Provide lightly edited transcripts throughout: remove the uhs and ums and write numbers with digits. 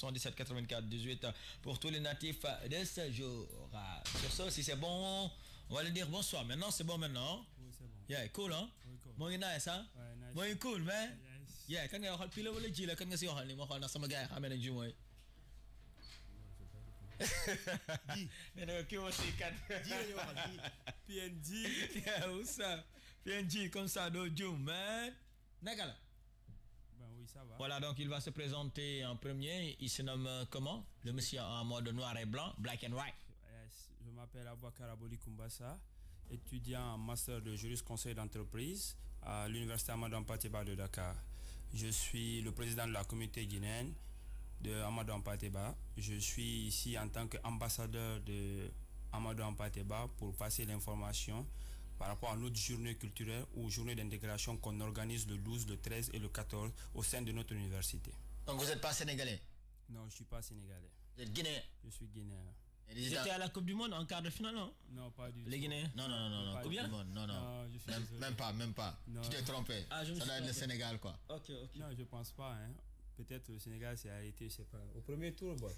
77 84 18 pour tous les natifs de ce jour. Sur ça, si c'est bon, on va lui dire bonsoir. Maintenant, c'est bon maintenant. Oui, c'est bon. Yeah, cool, hein? Oui, cool. Moi, nice, hein? Ouais, nice. Moi, cool, man. Yes. Yeah, quand on a pile ou le gila, quand on a dit, moi, on a sama gars, on a dit, moi. Dis, mais qui aussi quand PNG, yeah, où ça? PNG comme ça, do man. Nagala. Ben oui, ça va. Voilà, donc il va se présenter en premier. Il se nomme comment? Le monsieur en mode noir et blanc, black and white. Yes. Je m'appelle Abouakar Aboli Kumbassa, étudiant en master de jurisconseil d'entreprise à l'université Amadou Hampâté-Bâ de Dakar. Je suis le président de la communauté guinéenne de Amadou Hampâté-Bâ. Je suis ici en tant qu'ambassadeur de Amadou Hampâté-Bâ pour passer l'information par rapport à notre journée culturelle ou journée d'intégration qu'on organise le 12, le 13 et le 14 au sein de notre université. Donc vous n'êtes pas sénégalais? Non, je ne suis pas sénégalais. Vous êtes guinéen? Je suis guinéen. Vous étiez à la Coupe du Monde en quart de finale, non? Non, pas du tout. Les Guinéens? Non. Pas Coupe du du tout. Monde? Non. je suis Même pas. Non. Tu t'es trompé. Ah, je me ça suis doit être le trompé. Sénégal, quoi. Ok. Non, je pense pas. Hein. Peut-être le Sénégal s'est arrêté, je sais pas. Au premier tour, bon.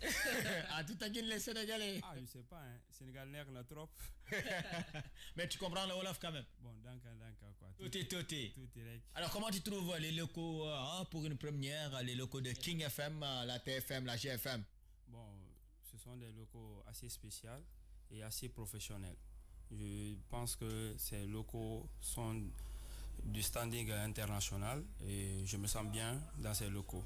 Ah, tout à guine les Sénégalais. Ah, je sais pas. Hein. Sénégal n'est rien trop. Mais tu comprends le Wolof quand même. Bon, d'accord, quoi. Tout est. Tout est rec. Alors, comment tu trouves les locaux pour une première, les locaux de King FM, la TFM, la GFM? Bon, ce sont des locaux assez spéciaux et assez professionnels. Je pense que ces locaux sont du standing international et je me sens bien dans ces locaux.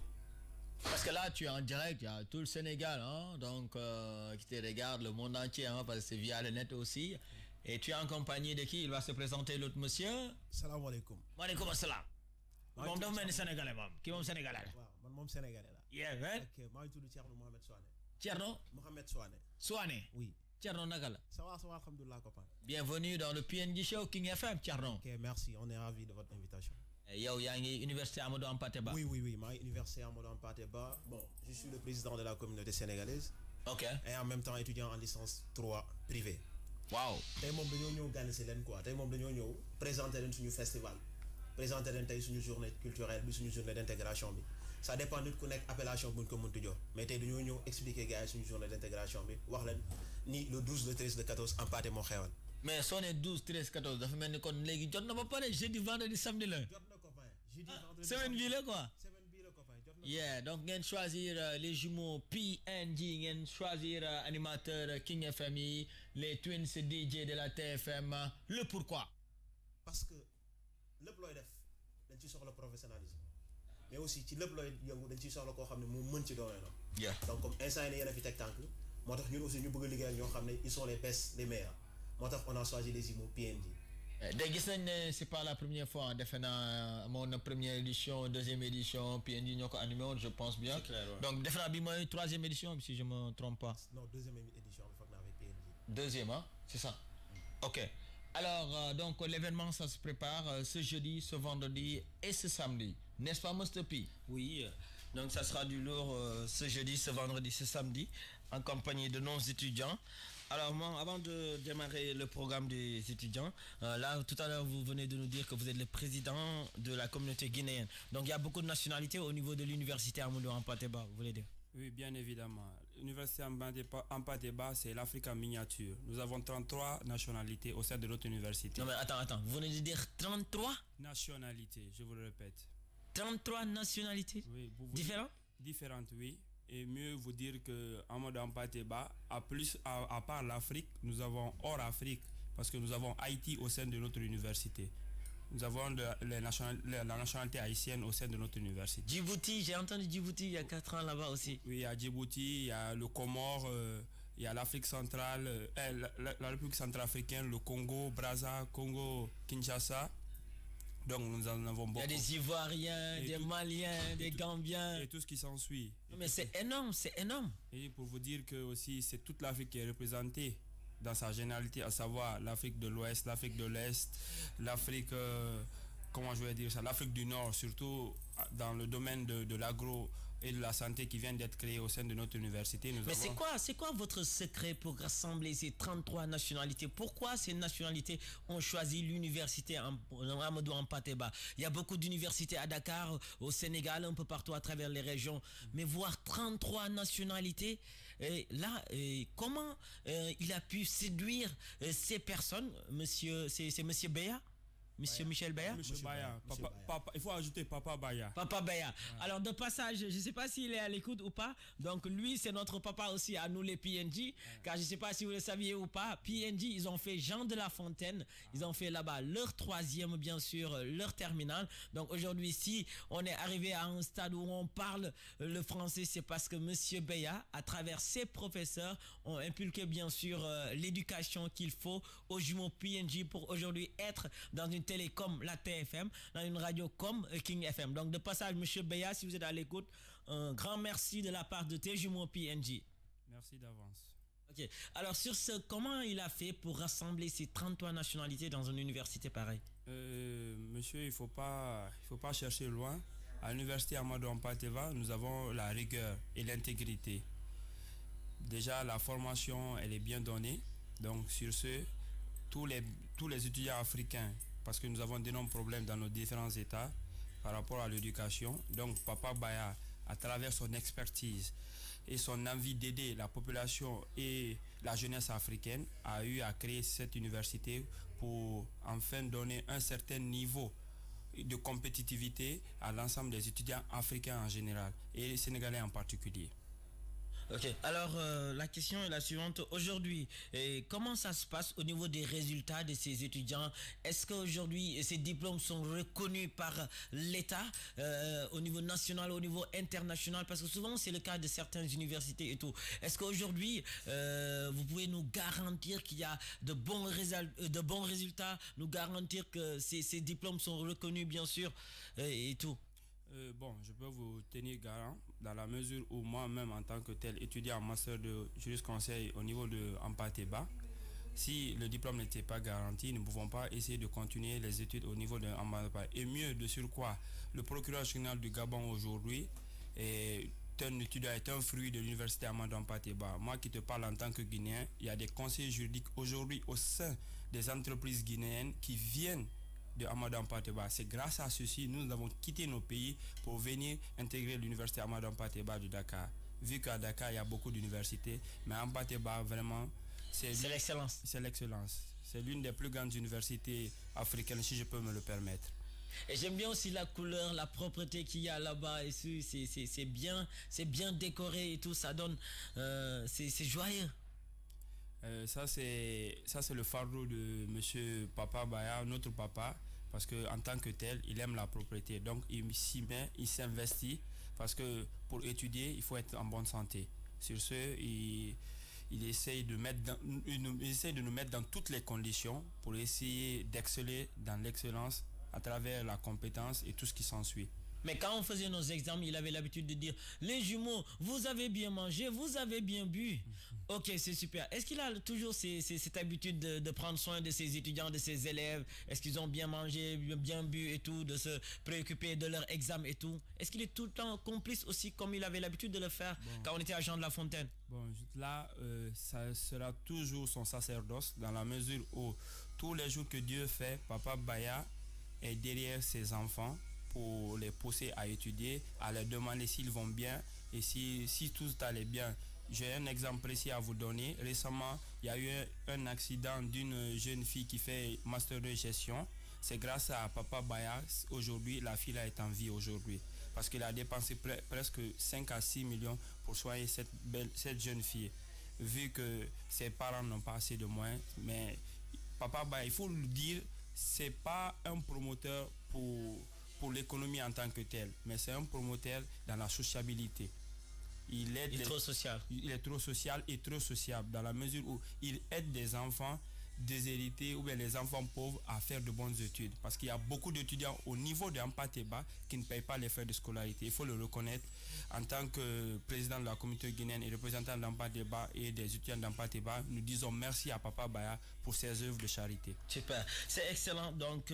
Parce que là, tu es en direct, il y a tout le Sénégal, hein, donc qui te regarde, le monde entier, hein, parce que c'est via le net aussi. Et tu es en compagnie de qui? Il va se présenter, l'autre monsieur. Salam alaikum. Waalaikum assalam. Moom dafa mel ni sénégalais moom kii moom sénégalais la. waaw man sénégalais la. Yeah, right. Ok, maa ngi tudd Thierno Mohamed Souane. Thierno Souane. Souane. Oui. Thierno naka la. Ça va, alhamdoulilah, copain. Bienvenue dans le PNJ Show King FM, Thierno. Ok, merci, on est ravis de votre invitation. Yow yaa ngi université Amadou Hampâté-Bâ. Oui, maa ngi université Amadou Hampâté-Bâ. Bon, je suis le président de la communauté sénégalaise. Ok. Et en même temps étudiant en licence 3 privée. Waaw. Tey moom dañoo ñëw gànn si leen quoi. Tey moom dañoo ñëw présenter leen suñu festival. Présenter leen tey suñu journée culturelle bi suñu journée d'intégration bi. Ça dépend nit ku nekk appellation buñ ko mënti jox. Mais tey dañoo ñëw expliquer gars yi suñu journée d'intégration bi wax leen ni le 12, le 13, le 14 Hampâté moo xewal. Mais soo nee 12 13 14 dafa mel ni kon léegi jot na ba pare jeudi vendredi samedi la. Jot na copain. Jeudi vendredi. Semaine bii la quoi. Semaine bii la copain. Jot na. Yeah, donc ngeen choisir les jumeaux PNJ, ngeen choisir animateur King FM yi, les twins DJ de la TFM. Le pourquoi? Parce que lépp looy def dañ ci soxla professionnalisme. Mais aussi ci lépp looy yëngu dañ ci soxla koo xam ne mu mën ci doole la. Yeah. Donc comme instant yii yéen a fi teg tànk moo tax ñun aussi ñu bëgg a liggéey ak ñoo xam ne ils sont les best, les meilleurs. moo tax on a choisi les jumeaux PNJ. De gis nañ ne c'est pas la première fois defe naa amoon première édition, deuxième édition PNJ ñoo ko animé woon, je pense bien. C'est clair, ouais. Donc defe naa bi mooy troisième édition si je me trompe pas. Non, deuxième édition bi foog naa avec PNJ. Deuxième, hein? C'est ça. Ok. Alors, donc l'événement ça se prépare ce jeudi, ce vendredi et ce samedi, n'est-ce pas Mr P? Oui, donc ça sera du lourd ce jeudi, ce vendredi, ce samedi, en compagnie de nos étudiants. Alors moi, avant de démarrer le programme des étudiants, là tout à l'heure vous venez de nous dire que vous êtes le président de la communauté guinéenne. Donc il y a beaucoup de nationalités au niveau de l'université Amadou Hampâté-Bâ, vous voulez dire? Oui, bien évidemment. L'université Hampâté-Bâ, c'est l'Afrique en miniature. Nous avons 33 nationalités au sein de notre université. Non mais attends, vous venez de dire 33 nationalités, je vous le répète. 33 nationalités? Oui, différentes? Différentes, oui. Et mieux vous dire que Amadou Hampâté-Bâ, à part l'Afrique, nous avons hors Afrique, parce que nous avons Haïti au sein de notre université. Nous avons la nationalité haïtienne au sein de notre université. Djibouti, j'ai entendu Djibouti il y a 4 ans là-bas aussi. Oui, il y a Djibouti, il y a le Comore, il y a l'Afrique centrale, la République centrafricaine, le Congo, Brazza, Congo, Kinshasa. Donc nous en avons beaucoup. Il y a des Ivoiriens, des Maliens, des Gambiens. Et tout ce qui s'ensuit. Mais c'est énorme, c'est énorme. Et pour vous dire que aussi c'est toute l'Afrique qui est représentée dans sa généralité, à savoir l'Afrique de l'Ouest, l'Afrique de l'Est, l'Afrique, comment je vais dire ça, l'Afrique du Nord, surtout dans le domaine de et de la santé qui vient d'être créé au sein de notre université. Mais c'est quoi votre secret pour rassembler ces 33 nationalités? Pourquoi ces nationalités ont choisi l'université Amadou Hampâté-Bâ? Il y a beaucoup d'universités à Dakar, au Sénégal, un peu partout à travers les régions. Mais voir 33 nationalités, comment il a pu séduire ces personnes, c'est monsieur Beya? Monsieur Michel Beya? Monsieur Beya. Papa, il faut ajouter Papa Beya. Papa Beya. Alors, de passage, je ne sais pas s'il est à l'écoute ou pas. Donc, lui, c'est notre papa aussi à nous, les PNJ. Car je ne sais pas si vous le saviez ou pas. PNJ, ils ont fait Jean de La Fontaine. Ils ont fait là-bas leur 3e, bien sûr, leur terminale. Donc, aujourd'hui, si on est arrivé à un stade où on parle le français, c'est parce que Monsieur Beya, à travers ses professeurs, ont inculqué, bien sûr, l'éducation qu'il faut aux jumeaux PNJ pour aujourd'hui être dans une télé comme la TFM, dans une radio comme King FM. Donc de passage, Monsieur Beya, si vous êtes à l'écoute, un grand merci de la part de tes jumeaux PNJ. Merci d'avance. Ok. Alors sur ce, comment il a fait pour rassembler ces 33 nationalités dans une université pareille? Monsieur, il faut pas chercher loin. À l'université Amadou Hampâté-Bâ, nous avons la rigueur et l'intégrité. Déjà, la formation, elle est bien donnée. Donc sur ce, tous les étudiants africains, parce que nous avons d'énormes problèmes dans nos différents États par rapport à l'éducation. Donc, Papa Beya, à travers son expertise et son envie d'aider la population et la jeunesse africaine, a eu à créer cette université pour enfin donner un certain niveau de compétitivité à l'ensemble des étudiants africains en général et sénégalais en particulier. Ok, alors la question est la suivante. Aujourd'hui, comment ça se passe au niveau des résultats de ces étudiants? Est-ce qu'aujourd'hui, ces diplômes sont reconnus par l'État au niveau national, au niveau international? Parce que souvent, c'est le cas de certaines universités et tout. Est-ce qu'aujourd'hui, vous pouvez nous garantir qu'il y a de bons résultats, nous garantir que ces diplômes sont reconnus, bien sûr, et tout? Bon, je peux vous tenir garant dans la mesure où moi-même, en tant que tel étudiant en master de jurisconseil au niveau de Hampâté-Bâ, si le diplôme n'était pas garanti, nous ne pouvons pas essayer de continuer les études au niveau de Hampâté-Bâ. Et mieux de surcroît, le procureur général du Gabon aujourd'hui est un étudiant, est un fruit de l'université Amadou Hampâté-Bâ. Moi qui te parle en tant que Guinéen, il y a des conseillers juridiques aujourd'hui au sein des entreprises guinéennes qui viennent de Amadou Hampâté-Bâ. C'est grâce à ceci nous avons quitté nos pays pour venir intégrer l'université Amadou Hampâté-Bâ de Dakar. Vu qu'à Dakar il y a beaucoup d'universités, mais Hampâté-Bâ vraiment c'est l'excellence. C'est l'excellence. C'est l'une des plus grandes universités africaines, si je peux me le permettre. Et j'aime bien aussi la couleur, la propreté qu'il y a là-bas et c'est bien décoré et tout, ça donne c'est joyeux. Ça c'est le fardeau de monsieur Papa Beya, notre papa, parce que en tant que tel, il aime la propriété. Donc il s'y met, il s'investit parce que pour étudier, il faut être en bonne santé. Sur ce, il essaye de nous mettre dans toutes les conditions pour essayer d'exceller dans l'excellence à travers la compétence et tout ce qui s'ensuit. Mais quand on faisait nos examens, il avait l'habitude de dire: les jumeaux, vous avez bien mangé, vous avez bien bu. Ok, c'est super. Est-ce qu'il a toujours cette habitude de prendre soin de ses étudiants, de ses élèves? Est-ce qu'ils ont bien mangé, bien bu et tout, de se préoccuper de leur examen et tout? Est-ce qu'il est tout le temps complice aussi comme il avait l'habitude de le faire quand on était à Jean de La Fontaine? Bon, là, ça sera toujours son sacerdoce dans la mesure où tous les jours que Dieu fait, Papa Beya est derrière ses enfants pour les pousser à étudier, à leur demander s'ils vont bien et si tout allait bien. J'ai un exemple précis à vous donner. Récemment, il y a eu un accident d'une jeune fille qui fait master de gestion. C'est grâce à Papa Beya, aujourd'hui, la fille est en vie aujourd'hui. Parce qu'il a dépensé presque 5 à 6 millions pour soigner cette jeune fille. Vu que ses parents n'ont pas assez de moyens. Mais Papa Beya, il faut le dire, c'est pas un promoteur pour l'économie en tant que tel, mais c'est un promoteur dans la sociabilité. Il est trop social. Il est trop social et trop sociable dans la mesure où il aide des enfants déshérités ou bien les enfants pauvres à faire de bonnes études. Parce qu'il y a beaucoup d'étudiants au niveau de Hampâté-Bâ qui ne payent pas les frais de scolarité. Il faut le reconnaître. En tant que président de la communauté guinéenne et représentant d'Hampâté-Bâ et des étudiants d'Hampâté-Bâ, nous disons merci à Papa Baya pour ses œuvres de charité. Super, c'est excellent. Donc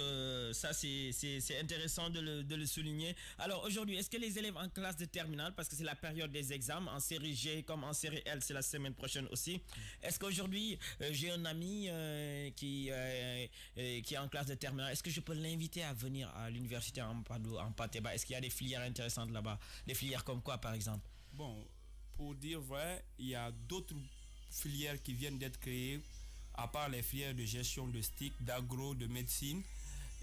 ça c'est intéressant de le souligner. Alors aujourd'hui, est-ce que les élèves en classe de terminale, parce que c'est la période des examens, en série G comme en série L, c'est la semaine prochaine aussi, est-ce qu'aujourd'hui j'ai un ami qui est en classe de terminale, est-ce que je peux l'inviter à venir à l'université en Hampâté-Bâ? Est-ce qu'il y a des filières intéressantes là-bas? Des filières comme quoi par exemple? Bon, pour dire vrai, il y a d'autres filières qui viennent d'être créées, à part les filières de gestion, de STIC, d'agro, de médecine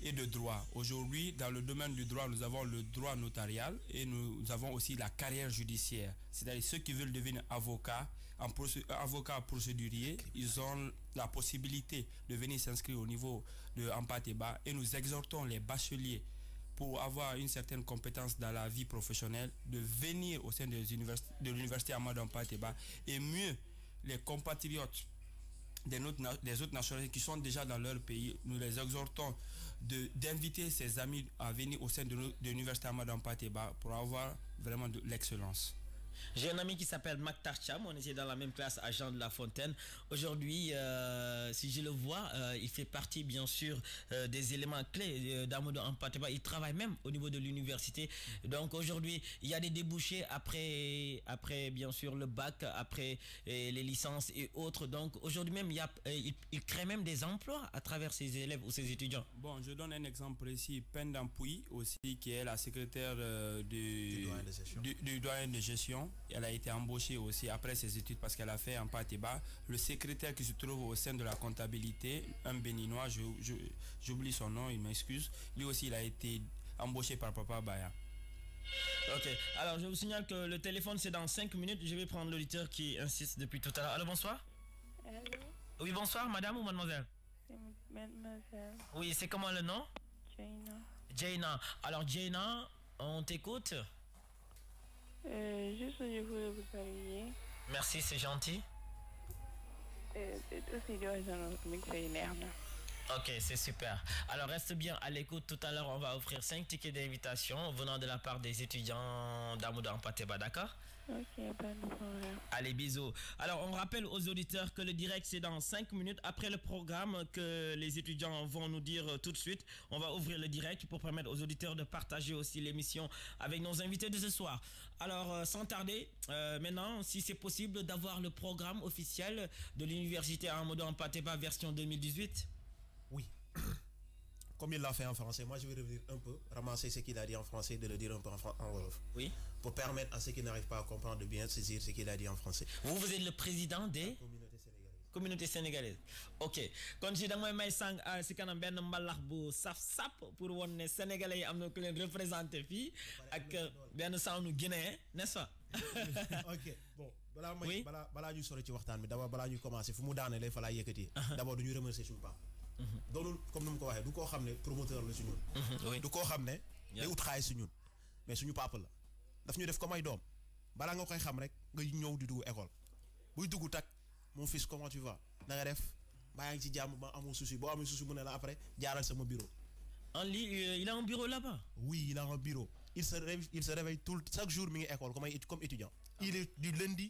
et de droit. Aujourd'hui, dans le domaine du droit, nous avons le droit notarial et nous avons aussi la carrière judiciaire. C'est-à-dire ceux qui veulent devenir avocats procéduriers, ils ont la possibilité de venir s'inscrire au niveau de Hampâté-Bâ et nous exhortons les bacheliers pour avoir une certaine compétence dans la vie professionnelle de venir au sein de l'université Amadou Hampâté-Bâ et mieux les compatriotes des autres nationalités qui sont déjà dans leur pays, nous les exhortons d'inviter ses amis à venir au sein de l'université Amadou Hampâté-Bâ pour avoir vraiment de l'excellence. J'ai un ami qui s'appelle Maktar Cham, on était dans la même classe à Jean de la Fontaine. Aujourd'hui, si je le vois, il fait partie bien sûr des éléments clés d'Amadou Hampâté-Bâ. Il travaille même au niveau de l'université. Donc aujourd'hui, il y a des débouchés après bien sûr le bac, après les licences et autres. Donc aujourd'hui même, il crée même des emplois à travers ses élèves ou ses étudiants. Bon, je donne un exemple précis. Pendampuy aussi, qui est la secrétaire du doyen de gestion. Elle a été embauchée aussi après ses études parce qu'elle a fait Hampâté-Bâ. Le secrétaire qui se trouve au sein de la comptabilité, un béninois, j'oublie son nom, il m'excuse. Lui aussi, il a été embauché par Papa Baya. Ok, alors je vous signale que le téléphone c'est dans 5 minutes. Je vais prendre l'auditeur qui insiste depuis tout à l'heure. Allô, bonsoir. Allô. Oui, bonsoir, madame ou mademoiselle? C'est mademoiselle. Oui, c'est comment le nom? Jaina. Jaina. Alors Jaina, on t'écoute. Juste au niveau de vous saluer. Merci, c'est gentil. C'est aussi de Ok, c'est super. Alors reste bien à l'écoute. Tout à l'heure, on va offrir 5 tickets d'invitation venant de la part des étudiants d'Amadou Hampâté-Bâ, d'accord? Ok, pas de problème. Allez, bisous. Alors, on rappelle aux auditeurs que le direct, c'est dans 5 minutes après le programme que les étudiants vont nous dire tout de suite. On va ouvrir le direct pour permettre aux auditeurs de partager aussi l'émission avec nos invités de ce soir. Alors, sans tarder, maintenant, si c'est possible, d'avoir le programme officiel de l'université Amadou Hampâté-Bâ version 2018. Oui. Comme il l'a fait en français, moi je vais revenir un peu, ramasser ce qu'il a dit en français, de le dire un peu en wolof. Oui. Pour permettre à ceux qui n'arrivent pas à comprendre de bien saisir ce qu'il a dit en français. Vous êtes le président des communauté sénégalaise. Ok. Quand j'ai dans mes sang c'est quand même un mbalax bu sap pour won ne sénégalais yi am na ku leen représenter fi ak ben sawnu guinéen, n'est-ce pas? Ok. Bon, balaa ñu sori ci waxtaan bi d'abord balaa ñu commencer fu mu daanee fa laa yëkkati. D'abord dañuy remercier suñu papa. doonul comme ni mu ko waxee du koo xam ne promoteur la si ñun. du koo xam ne day ut xaalis si ñun mais suñu papa la daf ñu def comme ay doom balaa nga koy xam rek nga ñëw di dugg école buy dugg tak mon fils comment tu vas na nga def baa ngi ci jàmm ba amoo souci boo amee souci mu ne la après jaaral sama bureau. Il a un bureau là-bas? Oui, il a un bureau. Il se réveille chaque jour mi ngi école comme étudiant. Il est du lundi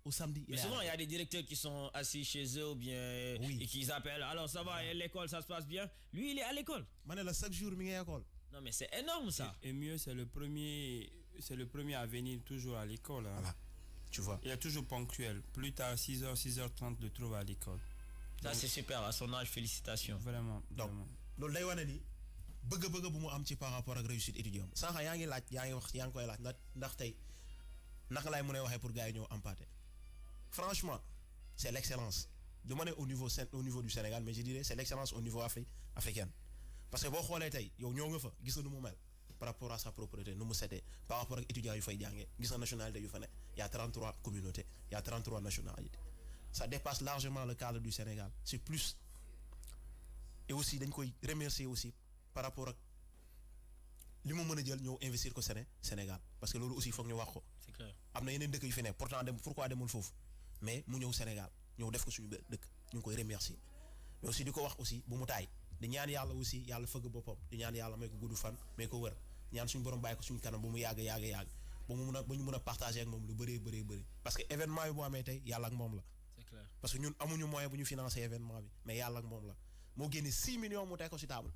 au samedi. Mais souvent, il y a des directeurs qui sont assis chez eux ou bien et qui appellent. Alors, ça va, l'école, ça se passe bien. Lui, il est à l'école. Manela, chaque jour, il est à l'école. Non, mais c'est énorme ça. Et mieux, c'est le premier à venir toujours à l'école. Hein. Voilà. Tu vois. Il est toujours ponctuel. Plus tard, 6h, 6h30, le trouve à l'école. Ça, c'est super. À son âge, félicitations. Vraiment. Donc, loolu day wane ni bëgg-bëgg bu mu am ci par rapport ak réussite étudiant sànq yaa ngi laaj yaa ngi koy laaj ndax tey naka laay mën a waxee pour gars yi ñëw Hampâté. Franchement, c'est l'excellence. Du moins au niveau du Sénégal, mais je dirais c'est l'excellence au niveau africain. Parce que boo xoolee tey yow ñoo nga fa gis na nu mu mel par rapport à sa propreté nu mu setee par rapport ak étudiants yu fay jàngee gis na nationalité yu fa ne y a 33 communautés, y a 33 nationalités. Ça dépasse largement le cadre du Sénégal. C'est plus. Et aussi dañ koy remercier aussi par rapport ak li mu mën a jël ñëw investir ko Sénégal parce que loolu aussi foog ñu wax ko. C'est clair. Am na yeneen dëkk yu fi ne pourtant pourquoi demul foofu mais mu ñëw Sénégal ñëw def ko suñu dëkk ñu ngi koy remercier mais aussi di ko wax aussi bu mu taay di ñaan yàlla aussi yàlla fëgg boppam di ñaan yàlla may ko gudd fan may ko wër ñaan suñu borom bàyyi ko suñu kanam bu mu yàgg ba ñu mën a partager ak moom lu bëree parce que événement yi bu amee tey yàlla ak moom la. C'est clair. Parce que ñun amuñu moyen bu ñu financer événement bi mais yàlla ak moom la moo génne 6 millions mu teg ko si table.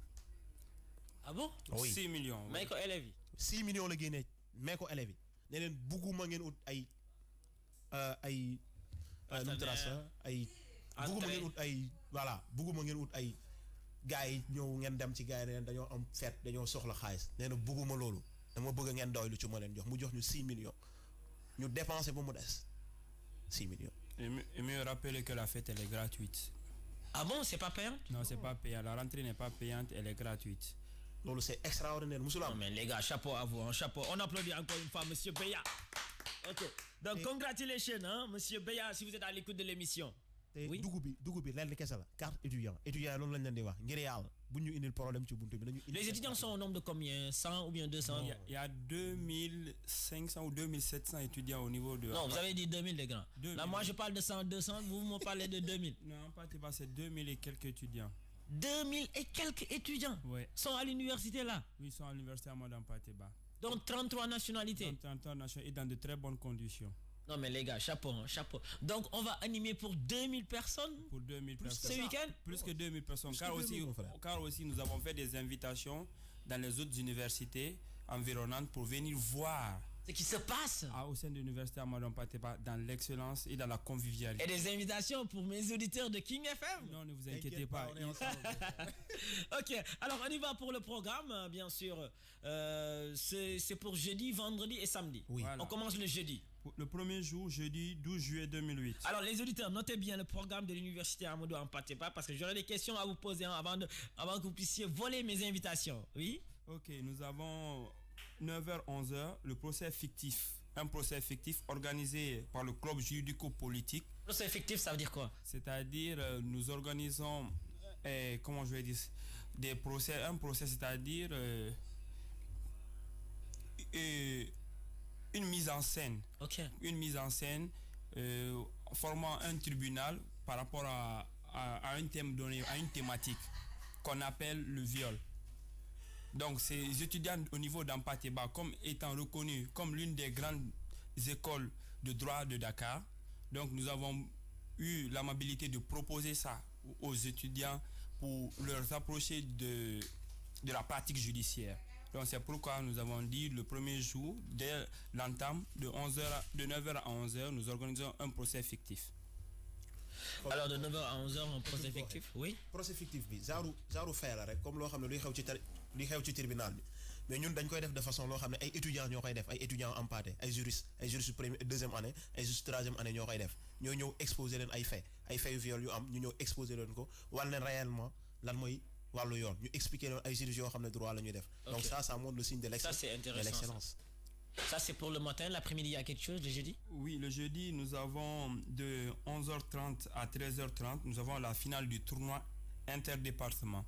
Ah bon? Oui. 6 millions. may ko élèves yi. 6 millions la génnee may ko élèves yi ne leen bugguma ngeen ut ay nu mu trace ay bugguma ngeen ut ay voilà bugguma ngeen ut ay gars yi ñëw ngeen dem ci gars yi ne dañoo am fête dañoo soxla xaalis nee na bugguma loolu dama bëgg ngeen doy lu ci ma leen jox mu jox ñu 6 millions ñu dépensé ba mu des 6 millions. Et mieux rappeler que la fête elle est gratuite. Ah bon, c'est pas payant? Non, c'est pas payant. La rentrée n'est pas payante, elle est gratuite. Loolu c'est extraordinaire musul am. Non mais les gars, chapeau à vous, hein, chapeau. On applaudit encore une fois Monsieur Beya. Ok. Donc congratulations, hein, Monsieur Beya, si vous êtes à l'écoute de l'émission. Oui. dugub bi lenn kese la carte étudiant loolu lañ leen di wax ngir yàlla bu ñu indil problème ci buntu bi nañu. Les étudiants sont au nombre de combien? 100 ou bien 200? Il y a 2500 ou 2700 étudiants au niveau de... Non, vous avez dit 2000 les grands. 2000. Là moi je parle de 100, 200, vous me parlez de 2000. Non, pas c'est 2000 et quelques étudiants. 2000 et quelques étudiants sont à l'université là. Oui, ils sont à l'université Amadou Hampâté-Bâ. Donc 33 nationalités. Donc 33 nationalités et dans de très bonnes conditions. Non mais les gars, chapeau, hein, chapeau. Donc on va animer pour 2000 personnes. Pour 2000 personnes. Ce week-end? Plus que 2000 personnes. Car aussi nous avons fait des invitations dans les autres universités environnantes pour venir voir ce qui se passe au sein de l'université Amadou Hampâté-Bâ dans l'excellence et dans la convivialité. Et des invitations pour mes auditeurs de King FM. Non, ne vous inquiétez pas. On est ensemble. Ok, alors on y va pour le programme, bien sûr. C'est pour jeudi, vendredi et samedi. Oui. Voilà. On commence le jeudi. Le premier jour, jeudi 12 juillet 2008. Alors les auditeurs, notez bien le programme de l'université Amadou Hampâté-Bâ parce que j'aurai des questions à vous poser avant que vous puissiez voler mes invitations. Oui? Ok, nous avons 9h-11h, le procès fictif. Un procès fictif organisé par le club juridico-politique. Procès fictif, ça veut dire quoi? C'est-à-dire, nous organisons, comment je vais dire, des procès. Un procès, c'est-à-dire une mise en scène. Ok. Une mise en scène formant un tribunal par rapport à un thème donné, à une thématique qu'on appelle le viol. Donc ces étudiants au niveau d'Hampâté-Bâ, comme étant reconnus comme l'une des grandes écoles de droit de Dakar, donc nous avons eu l'amabilité de proposer ça aux étudiants pour leur approcher de la pratique judiciaire. Donc c'est pourquoi nous avons dit le premier jour, dès l'entame, de 9h à 11h, nous organisons un procès fictif. Alors de 9h à 11h, un procès fictif? Oui. Procès fictif bi genre fait la rek comme loo xam ne luy xew ci tribunal bi mais ñun dañ koy def de façon loo xam ne ay étudiants ñoo koy def ay étudiants Hampâté ay juristes première deuxième année ay juristes troisième année ñoo koy def ñoo ñëw exposer leen ay faits yu viol yu am ñu ñëw exposer leen ko wan leen réellement lan mooy wàllu yoon ñu expliquer leen ay juristes yoo xam ne droit la ñuy def. Donc ça montre le signe de l'excellence. Ça c'est pour le matin, l'après-midi il y a quelque chose le jeudi? Oui, le jeudi nous avons de 11h30 à 13h30, nous avons la finale du tournoi interdépartement.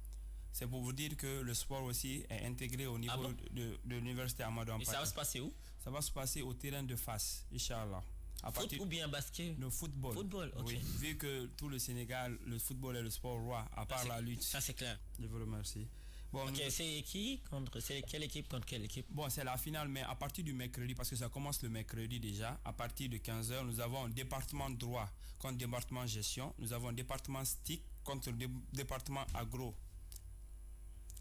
C'est pour vous dire que le sport aussi est intégré au niveau de l'université Amadou Hampâté. Et ça va se passer où? Ça va se passer au terrain de face, Inch'Allah. Foot ou bien basket? Le football. Football, ok. Oui, vu que tout le Sénégal, le football est le sport roi, à part la lutte. Ça c'est clair. Je vous remercie. Bon, ok, c'est quelle équipe contre quelle équipe? Bon, c'est la finale, mais à partir du mercredi, parce que ça commence le mercredi déjà, à partir de 15h, nous avons un département droit contre département gestion, nous avons un département STIC contre le département agro.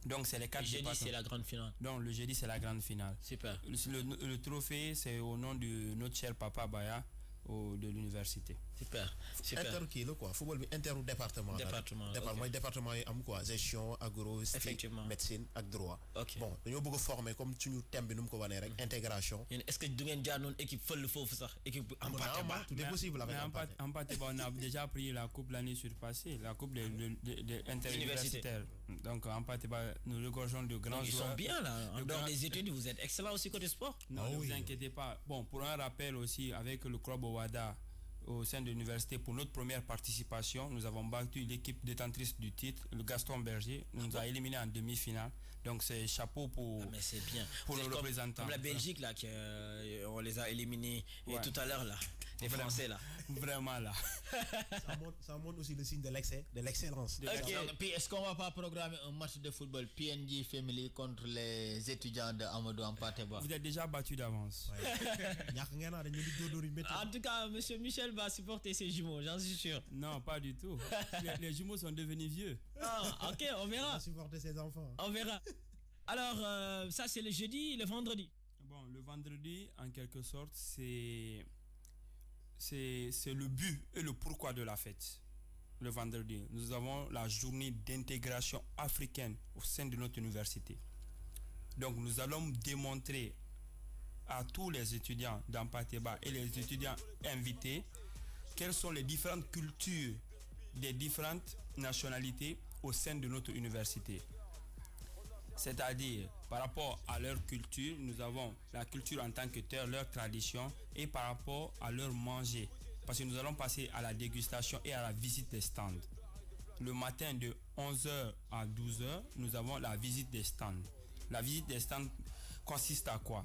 Donc c'est les 4 départements. Le jeudi c'est la grande finale. Donc le jeudi c'est la grande finale. Super. Le trophée c'est au nom de notre cher papa Baya de l'université. Super. Inter kii la quoi football bi inter département. Mooy département yi am quoi gestion agro médecine ak droit. Bon dañoo bëgg a former comme suñu thème bi nu mu ko wanee rek intégration. Est-ce que du ngeen jaar noonu équipe fël foofu sax équipe Hampâté-Bâ? Tout est possible avec Hampâté-Bâ. On a déjà pris la coupe l'année surpassée, la coupe des interuniversitaires. Donc Hampâté-Bâ, nous regorgeons de grands joueurs. Ils sont bien là. En dehors des études, vous êtes excellent aussi côté sport. Non, ne vous inquiétez pas. Bon, pour un rappel aussi, avec le club Owada au sein de l'université, pour notre première participation, nous avons battu l'équipe détentrice du titre, le Gaston Berger, nous a éliminé en demi-finale. Donc c'est chapeau pour, mais c'est bien. Pour le représentant. Comme la Belgique là, on les a éliminés tout à l'heure là. les Français là. Vraiment là. Ça montre aussi le signe de l'excellence. Ok. Puis est-ce qu'on va pas programmer un match de football PNJ Family contre les étudiants de Amadou Hampâté-Bâ? Vous êtes déjà battu d'avance. En tout cas, monsieur Michel va supporter ses jumeaux, j'en suis sûr. Non, pas du tout. Les jumeaux sont devenus vieux. Ah, ok, on verra. Il va supporter ses enfants. On verra. Alors, ça c'est le jeudi, le vendredi. Bon, le vendredi, en quelque sorte, c'est le but et le pourquoi de la fête. Le vendredi, nous avons la journée d'intégration africaine au sein de notre université. Donc, nous allons démontrer à tous les étudiants d'Hampâté-Bâ et les étudiants invités quelles sont les différentes cultures des différentes nationalités au sein de notre université. C'est-à-dire, par rapport à leur culture, nous avons la culture en tant que telle, leur tradition, et par rapport à leur manger. Parce que nous allons passer à la dégustation et à la visite des stands. Le matin de 11h à 12h, nous avons la visite des stands. La visite des stands consiste à quoi?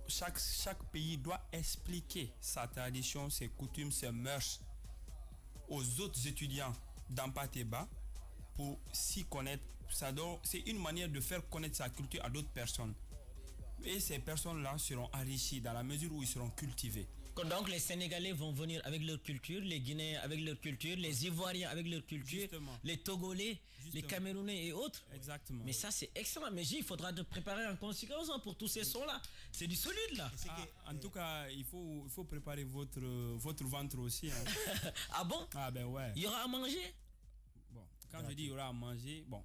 Chaque pays doit expliquer sa tradition, ses coutumes, ses mœurs aux autres étudiants d'Hampâté-Bâ pour s'y connaître. C'est une manière de faire connaître sa culture à d'autres personnes. Et ces personnes-là seront enrichies dans la mesure où ils seront cultivés. Donc les Sénégalais vont venir avec leur culture, les Guinéens avec leur culture, les Ivoiriens avec leur culture, justement, les Togolais, les Camerounais et autres. Exactement. Mais ça c'est excellent. Mais il faudra te préparer en conséquence pour tous ces sons-là. C'est du solide là. En tout cas, il faut préparer votre ventre aussi. Hein. Ah bon? Ah ben ouais. Il y aura à manger? Bon, quand je dis il y aura à manger, bon,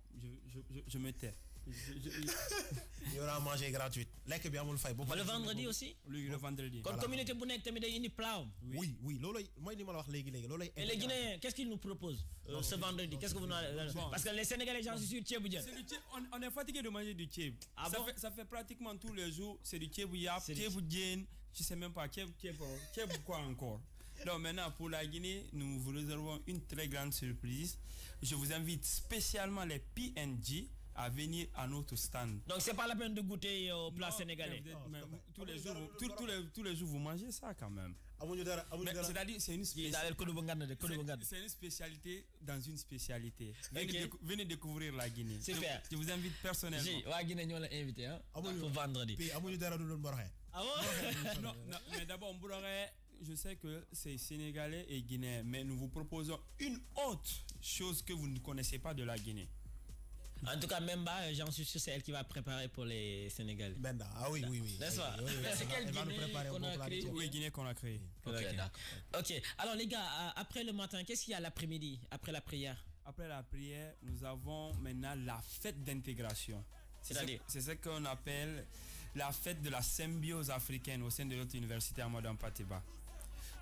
je me tais. Il y aura à manger gratuit. Le vendredi aussi? Le vendredi. Quand la communauté Bounek te met des plats. Oui. Et les Guinéens, qu'est-ce qu'ils nous proposent ce vendredi? Qu'est-ce que vous nous... Parce que les Sénégalais, j'en suis sûr, tchéboudia. On est fatigué de manger du tchèb. Ah bon? Ça fait pratiquement tous les jours, c'est du tchébouya, tchéboudienne, je sais même pas, tchèb quoi encore. Donc maintenant, pour la Guinée, nous vous réservons une très grande surprise. Je vous invite spécialement les PNJ à venir à notre stand. Donc c'est pas la peine de goûter au plat sénégalais. Tous les jours vous mangez ça quand même. C'est-à-dire c'est une spécialité dans une spécialité. Venez découvrir la Guinée. Super. Je vous invite personnellement. La Guinée nous l'a invité hein pour vendredi. Ah bon? Non, mais d'abord je sais que c'est sénégalais et guinéen, mais nous vous proposons une autre chose que vous ne connaissez pas de la Guinée. En tout cas, Memba, j'en suis sûr, c'est elle qui va préparer pour les Sénégalais. Benda, ah oui. N'est-ce pas? C'est quelle Guinée qu'on a créé? Oui, Guinée qu'on a créé. Ok, d'accord. Ok, alors les gars, après le matin, qu'est-ce qu'il y a l'après-midi, après la prière? Après la prière, nous avons maintenant la fête d'intégration. C'est-à-dire? C'est ce qu'on appelle la fête de la symbiose africaine au sein de notre université Amadou Hampâté-Bâ.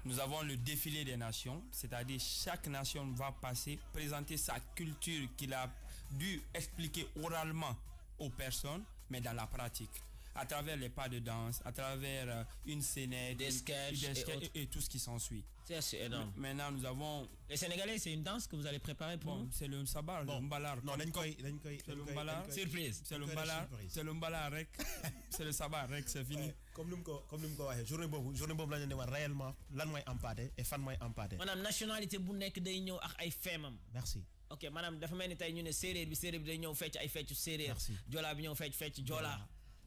Nous avons le défilé des nations, c'est-à-dire chaque nation va passer, présenter sa culture qu'il a dû expliquer oralement aux personnes, mais dans la pratique, à travers les pas de danse, à travers une scénette, des sketchs et tout ce qui s'ensuit. C'est énorme. Maintenant, nous avons... Les Sénégalais, c'est une danse que vous allez préparer pour nous? C'est le sabar, le mbalar. Non, c'est le mbalar. Surprise. C'est le mbalar, rek. C'est le sabar, rek, c'est fini. Comme nous le journée bobu la ñu réellement lan moy Hampâté et fan moy Hampâté. Madame nationalité bu nek day ñew ak ay femam. Merci. Ok, madame dafa melni tay ñu ne séréer bi day ñew fecc ay fecc séréer. Jola bi ñew fecc jola.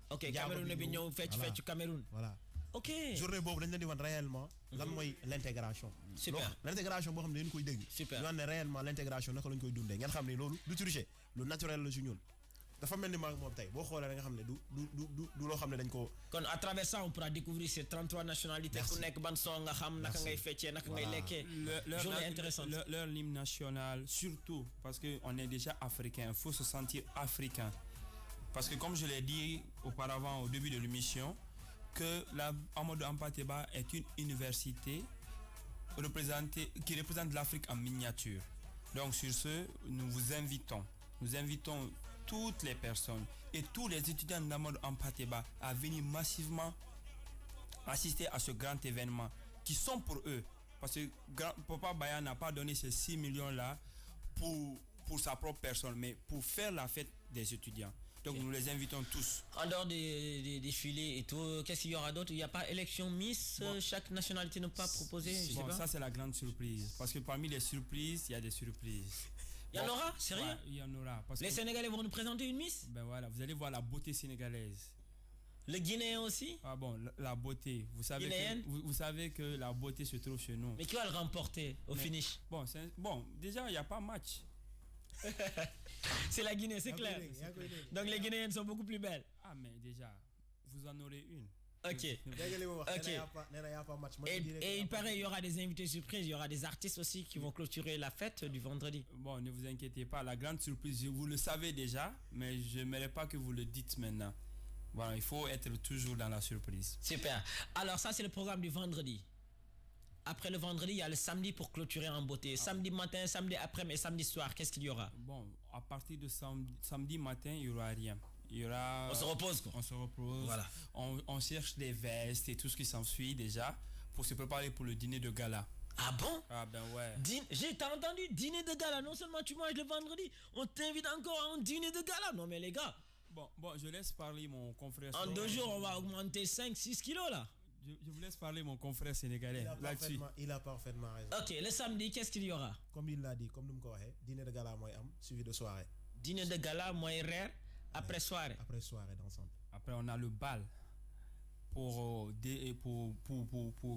Ok, Cameroun bi ñew fecc Cameroun. Voilà. Ok. Journée bobu dañ leen di wan réellement lan moy l'intégration. Super. L'intégration bo xam ne dañ koy dégg. Super. ñu ne réellement l'intégration naka lañ koy dundé ngeen xam ne lolu du tricher lu naturel la ci ñun. dafa melni maag mom tay bo xolé nga xam ne du lo xam ne dañ ko kon à travers ça on pourra découvrir ces 33 nationalités ku nek ban son nga xam naka ngay feccé naka ngay lekké. Journée intéressante. Leur hymne national surtout parce que on est déjà africain, il faut se sentir africain. Parce que comme je l'ai dit auparavant au début de l'émission que la Amadou Hampâté-Bâ est une université qui représente l'Afrique en miniature. Donc sur ce, nous invitons toutes les personnes et tous les étudiants d'Amadou Hampâté-Bâ à venir massivement assister à ce grand événement qui sont pour eux. Parce que Papa Baya n'a pas donné ces 6 millions-là pour sa propre personne, mais pour faire la fête des étudiants. Donc nous les invitons tous. En dehors des défilés et tout, qu'est-ce qu'il y aura d'autre? Il n'y a pas élection Miss, chaque nationalité ne pas proposée. Bon, ça c'est la grande surprise. Parce que parmi les surprises, il y a des surprises. Il y en aura? Sérieux? Ouais, il y en aura. Parce les que, Sénégalais vont nous présenter une Miss? Ben voilà, vous allez voir la beauté sénégalaise. Le Guinéen aussi? Ah bon, la beauté. Vous savez que la beauté se trouve chez nous. Mais qui va le remporter au finish? Bon, déjà, il n'y a pas match. C'est la Guinée, c'est clair. Donc les Guinéennes sont beaucoup plus belles. Ah, mais déjà, vous en aurez une. Ok. Et il paraît il y aura des invités surprises, il y aura des artistes aussi qui vont clôturer la fête du vendredi. Bon, ne vous inquiétez pas, la grande surprise, vous le savez déjà, mais je n'aimerais pas que vous le dites maintenant. Voilà, il faut être toujours dans la surprise. Super. Alors ça c'est le programme du vendredi. Après le vendredi, il y a le samedi pour clôturer en beauté. Samedi matin, samedi après, mais samedi soir, qu'est-ce qu'il y aura? Bon, à partir de samedi matin, il n'y aura rien. Il y aura, on se repose quoi. On se repose. Voilà. On cherche des vestes et tout ce qui s'ensuit déjà pour se préparer pour le dîner de gala. Ah bon? Ah ben ouais. J'ai entendu dîner de gala. Non seulement tu manges le vendredi, on t'invite encore à un dîner de gala. Non mais les gars. Bon, je laisse parler mon confrère. En 2 jours, on va augmenter 5-6 kilos là. Je vous laisse parler mon confrère sénégalais. Il a parfaitement raison. Ok, le samedi, qu'est-ce qu'il y aura? Comme il l'a dit, comme nous me connaissons, dîner de gala moi suivi de soirée. Dîner de gala, moi rare, après soirée. Après soirée d'ensemble. Après on a le bal pour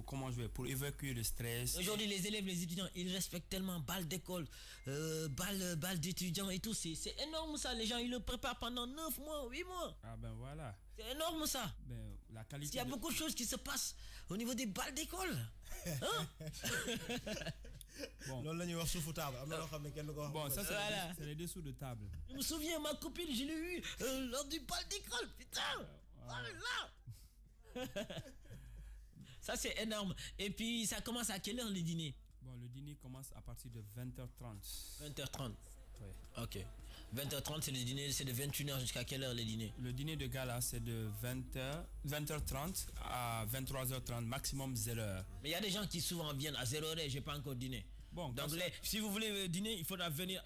comment je vais, pour évacuer le stress. Aujourd'hui les élèves, les étudiants, ils respectent tellement bal d'école, bal d'étudiants et tout. C'est énorme ça. Les gens ils le préparent pendant 9 mois, 8 mois. Ah ben voilà. C'est énorme ça. Ben, la qualité. Il y a beaucoup de choses qui se passent au niveau des balles d'école. Hein? Bon, ça c'est les dessous de table. Je me souviens, ma copine, je l'ai eu lors du bal d'école, putain. Là. Ça c'est énorme. Et puis ça commence à quelle heure le dîner? Bon, le dîner commence à partir de 20h30. 20h30. Oui. Ok. 20h30 c'est le dîner, c'est de 21h jusqu'à quelle heure le dîner? Le dîner de gala c'est de 20h30 à 23h30, maximum 0h. Mais il y a des gens qui souvent viennent à 0h et j'ai pas encore dîné. Bon, donc si vous voulez dîner, il faudra venir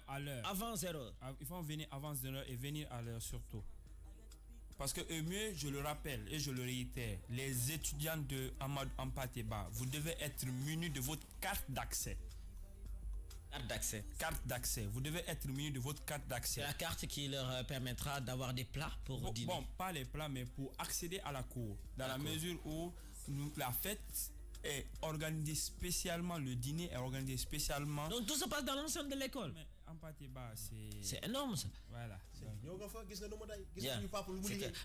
à l'heure. Avant 0h. Il faut venir avant 0h et venir à l'heure surtout. Parce que mieux, je le rappelle et je le réitère, les étudiants de Amadou Hampâté-Bâ, vous devez être munis de votre carte d'accès. Carte d'accès. Vous devez être muni de votre carte d'accès. C'est la carte qui leur permettra d'avoir des plats pour dîner. Bon, pas les plats, mais pour accéder à la cour. Dans la mesure où la fête est organisée spécialement, le dîner est organisé spécialement. Donc tout se passe dans l'enceinte de l'école. Mais Hampâté-Bâ, c'est énorme ça. Voilà.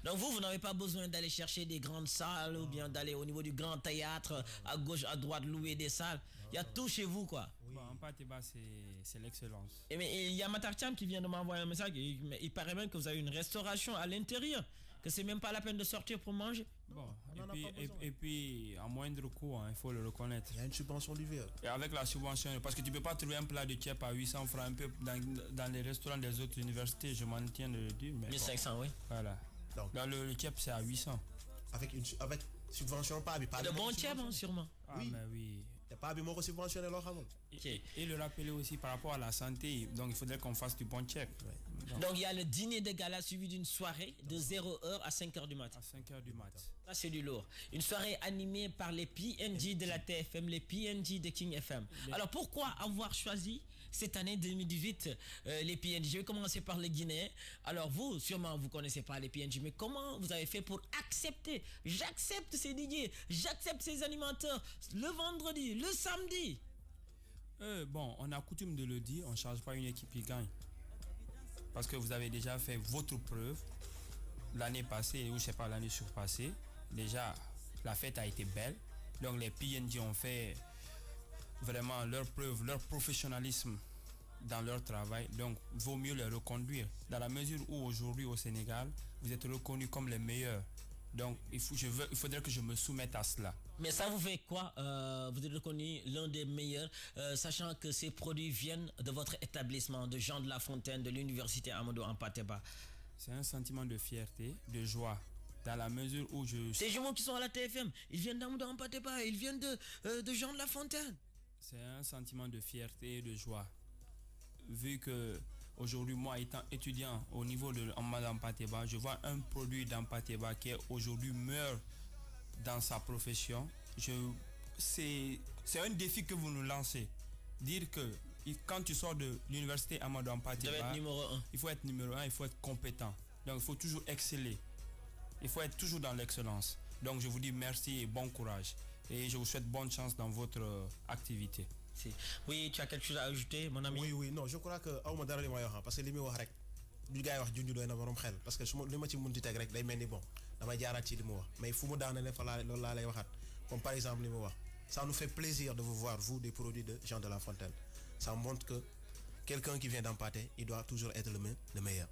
Donc vous n'avez pas besoin d'aller chercher des grandes salles ou bien d'aller au niveau du grand théâtre, à gauche, à droite, louer des salles. Il y a tout chez vous quoi. Bon, Hampâté-Bâ, c'est l'excellence. Mais il y a Matartiam qui vient de m'envoyer un message. Il paraît même que vous avez une restauration à l'intérieur. Que c'est même pas la peine de sortir pour manger. Bon, et puis à moindre coût, hein, il faut le reconnaître. Il y a une subvention du verre. Et avec la subvention, parce que tu peux pas trouver un plat de tchèp à 800 francs un peu dans les restaurants des autres universités, je m'en tiens de le dire. Mais 1500, bon, oui. Voilà. Donc, dans le tchèp, c'est à 800. Avec subvention, pas de bon tchèp, hein, sûrement. Ah, oui. Mais oui. Pas bien subventionné leur et le rappeler aussi par rapport à la santé, donc il faudrait qu'on fasse du bon check. Ouais. Donc il y a le dîner de gala suivi d'une soirée de 0h à 5h du matin. À 5h du matin. Ça c'est du lourd. Une soirée animée par les PNJ de la TFM, les PNJ de King FM. Alors pourquoi avoir choisi cette année 2018 les PNJ? Je vais commencer par les Guinéens. Alors vous, sûrement vous connaissez pas les PNJ, mais comment vous avez fait pour accepter? J'accepte ces DJ, j'accepte ces animateurs le vendredi, le samedi. Bon, on a coutume de le dire, on ne change pas une équipe qui gagne. Parce que vous avez déjà fait votre preuve l'année passée, ou je sais pas, l'année surpassée. Déjà, la fête a été belle. Donc les PNJ ont fait vraiment leur preuve, leur professionnalisme dans leur travail. Donc, vaut mieux les reconduire. Dans la mesure où aujourd'hui au Sénégal, vous êtes reconnus comme les meilleurs. Donc, il faudrait que je me soumette à cela. Mais ça vous fait quoi? Vous êtes reconnu l'un des meilleurs, sachant que ces produits viennent de votre établissement, de Jean de La Fontaine, de l'université Amadou Hampâté-Bâ. C'est un sentiment de fierté, de joie. Dans la mesure où Ces jumeaux qui sont à la TFM, ils viennent d'Amadou Hampâté-Bâ, ils viennent de Jean de La Fontaine. C'est un sentiment de fierté et de joie. Vu que Aujourd'hui, moi étant étudiant au niveau de Amadou-Hampâté-Bâ, je vois un produit d'Hampâté-Bâ qui est aujourd'hui meilleur dans sa profession. C'est un défi que vous nous lancez. Dire que quand tu sors de l'université Amadou-Hampâté-Bâ, il faut être numéro 1, il faut être compétent. Donc il faut toujours exceller. Il faut être toujours dans l'excellence. Donc je vous dis merci et bon courage. Et je vous souhaite bonne chance dans votre activité. Oui, tu as quelque chose à ajouter, mon ami? Oui, non, je crois que parce que li wax rek du gaay wax junj doy na borom xel parce que suma li ma ci munti teg rek day melni bon damay jaarat ci li mu wax mais fu mu daanale fa la loolu laa lay waxaat comme par exemple li mu wax ça nous fait plaisir de vous voir vous des produits de Jean de La Fontaine. Ça montre que quelqu'un qui vient d'Hampâté, il doit toujours être le meilleur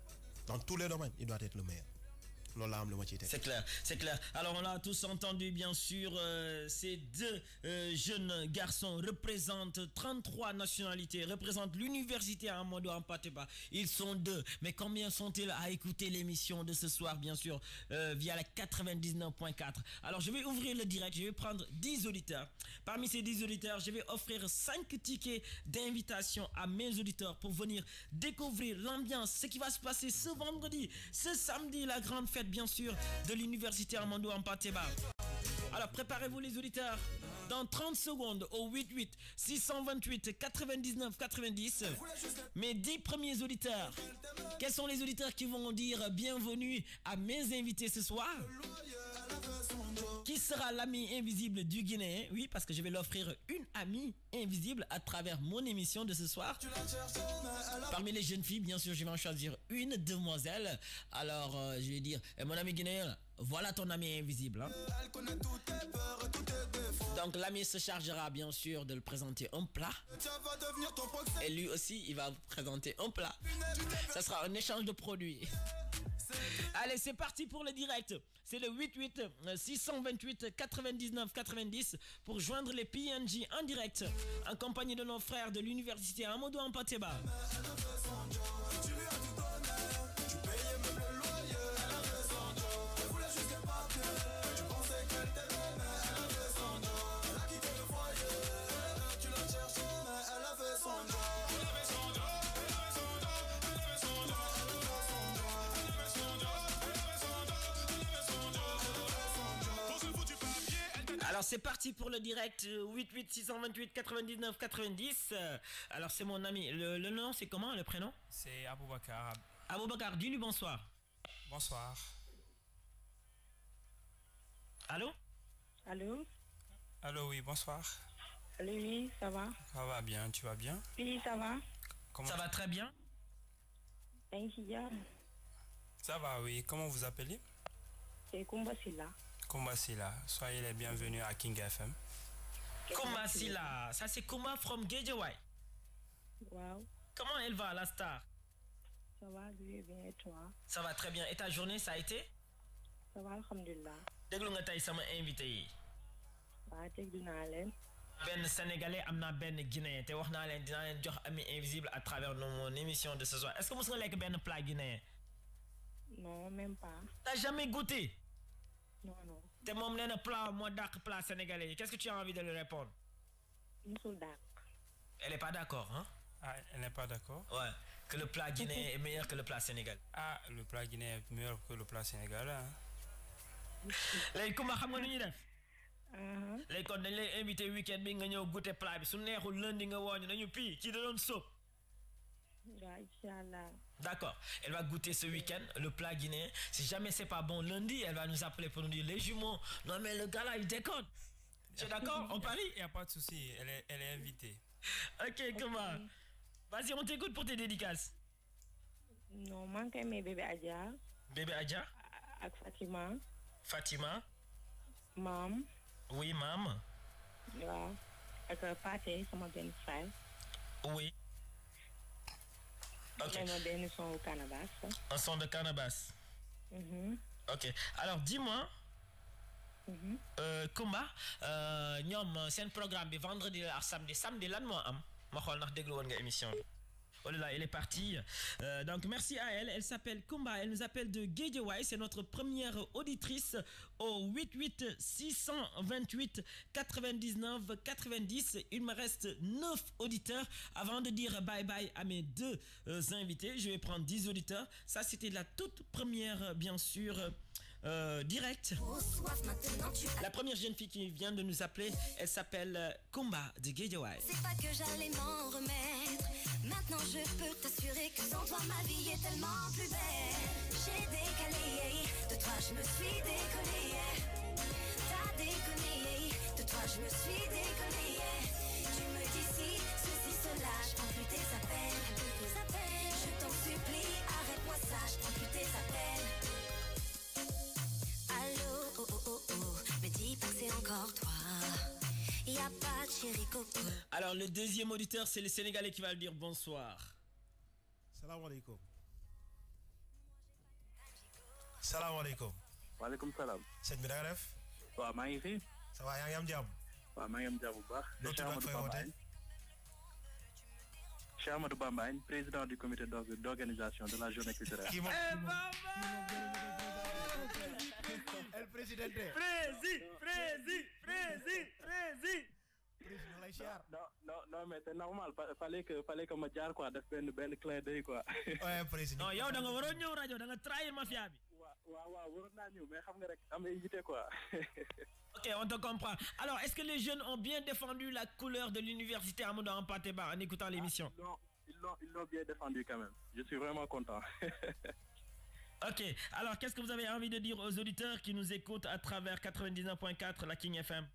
dans tous les domaines. Il doit être le meilleur. C'est clair, c'est clair. Alors on a tous entendu bien sûr ces deux jeunes garçons représentent 33 nationalités, représentent l'université à Amadou-Hampâté-Bâ. Ils sont 2, mais combien sont-ils à écouter l'émission de ce soir bien sûr via la 99.4. Alors je vais ouvrir le direct, je vais prendre 10 auditeurs. Parmi ces 10 auditeurs, je vais offrir 5 tickets d'invitation à mes auditeurs pour venir découvrir l'ambiance, ce qui va se passer ce vendredi, ce samedi, la grande fête bien sûr de l'université Amadou-Hampâté-Bâ. Alors préparez-vous les auditeurs. Dans 30 secondes au 88 628 99 90, mes 10 premiers auditeurs. Quels sont les auditeurs qui vont dire bienvenue à mes invités ce soir? Qui sera l'ami invisible du Guinéen? Oui, parce que je vais l'offrir une amie invisible à travers mon émission de ce soir. Parmi les jeunes filles, bien sûr, je vais en choisir une demoiselle. Alors, je vais dire, mon ami guinéen, voilà ton ami invisible. Hein? Donc, l'ami se chargera, bien sûr, de le présenter un plat. Et lui aussi, il va vous présenter un plat. Ça sera un échange de produits. Allez, c'est parti pour le direct. C'est le 88 628 99 90 pour joindre les PNJ en direct en compagnie de nos frères de l'université Amadou-Hampâté-Bâ. Alors c'est parti pour le direct 88 628 99 90. Alors c'est mon ami. Le nom c'est comment, le prénom? C'est Aboubakar. Aboubakar, dis-lui bonsoir. Bonsoir. Allô? Allô? Allô, oui, bonsoir. Allô, oui, ça va? Ça va bien, tu vas bien? Oui, ça va. Comment ça va très bien. Ça va, oui. Comment vous appelez? C'est Kumbasila. Kumbasila, soyez les bienvenus à King FM. Kumbasila, ça c'est Kumba from Guédiawaye. Wow. Comment elle va, la star? Ça va, bien, et toi? Ça va très bien. Et ta journée, ça a été? Ça va, alhamdulillah. Déglu nga tay sama invité yi. Ba déglu naa leen. Ben Sénégalais amna ben Guinéen te wax naa leen dinaa leen jox ami invisible à travers mon émission de ce soir. Est-ce que mos nga lekk ben plat guinéen? Non, même pas. T'as jamais goûté? Non, non. T'es moom nee na plat moo dàq plat sénégalais. Qu'est-ce que tu as envie de lui répondre? Musul dàq. Elle est pas d'accord, hein? Ah, elle n'est pas d'accord? Ouais. Que le plat guinéen est meilleur que le plat sénégalais. Ah, le plat guinéen est meilleur que le plat sénégalais, hein? léegi comment xam nga nu ñuy def? léegi kon dañ lay invité week-end bi nga ñëw goûter plat bi su neexul lundi nga wooñu nañu pii ci da doon sóob. Inch'Allah. D'accord. Elle va goûter ce week-end le plat guinéen. Si jamais c'est pas bon lundi, elle va nous appeler pour nous dire les jumeaux. Non mais le gars là il déconne. Tu es d'accord? On parie? Il n'y a pas de souci. Elle est invitée. Ok, comment? Vas-y, on t'écoute pour tes dédicaces. Non, manque mes bébés Adja. Bébé Adja? Avec Fatima. Fatima? Mam. Oui, mam. Waaw. Avec Pathé, sama benn frère. Oui. Ok. Ma benn son au cannabis. Un son de cannabis. Ok. Alors, dis-moi, Kumba, ñoom seen programme bi vendredi ak samedi lan moo am ma xool ndax déglu woon nga émission bi. Oh là là, elle est partie. Donc merci à elle. Elle s'appelle Kumba. Elle nous appelle de Guédiawaye. C'est notre première auditrice au 88 628 99 90. Il me reste 9 auditeurs. Avant de dire bye bye à mes 2 invités, je vais prendre 10 auditeurs. Ça, c'était la toute première, bien sûr. Direct. La première jeune fille qui vient de nous appeler, elle s'appelle Kumba de Guédiawaye. C'est pas que j'allais m'en remettre. Maintenant je peux t'assurer que sans toi ma vie est tellement plus belle. J'ai décalé, de toi je me suis décollé. T'as déconné, de toi je me suis décollé. Tu me dis si, ceci, cela, je prends plus tes appels. Je t'en supplie, arrête-moi ça, je prends plus tes appels. Allô, oh oh oh oh, me dis pas que c'est encore toi. Y'a pas de chéri coco. Alors le deuxième auditeur, c'est le Sénégalais qui va le dire bonsoir. Salam alaikum. Salam alaikum. Wa alaikum salam. Sëñ bi da nga def. Waaw maa ngi fi. Ça va yaa ngi am jàmm. Waaw maa ngi am jàmm bu baax. Cheikh Amadou Bamba, président du comité d'organisation de la journée culturelle. El presidente. Non, mais c'est normal. Fallait que ma jaar quoi, def ben clin d'œil quoi. Ouais, président. Non, yow da nga waro ñew radio, da nga trahir mafia bi. Waaw, waroon naa ñëw mais xam nga rek am invité quoi. Ok, on te comprend. Alors, est-ce que les jeunes ont bien défendu la couleur de l'université Amadou Hampâté-Bâ en écoutant l'émission? Non, ils l'ont bien défendu quand même. Je suis vraiment content. Ok, alors qu'est-ce que vous avez envie de dire aux auditeurs qui nous écoutent à travers 99.4 la King FM?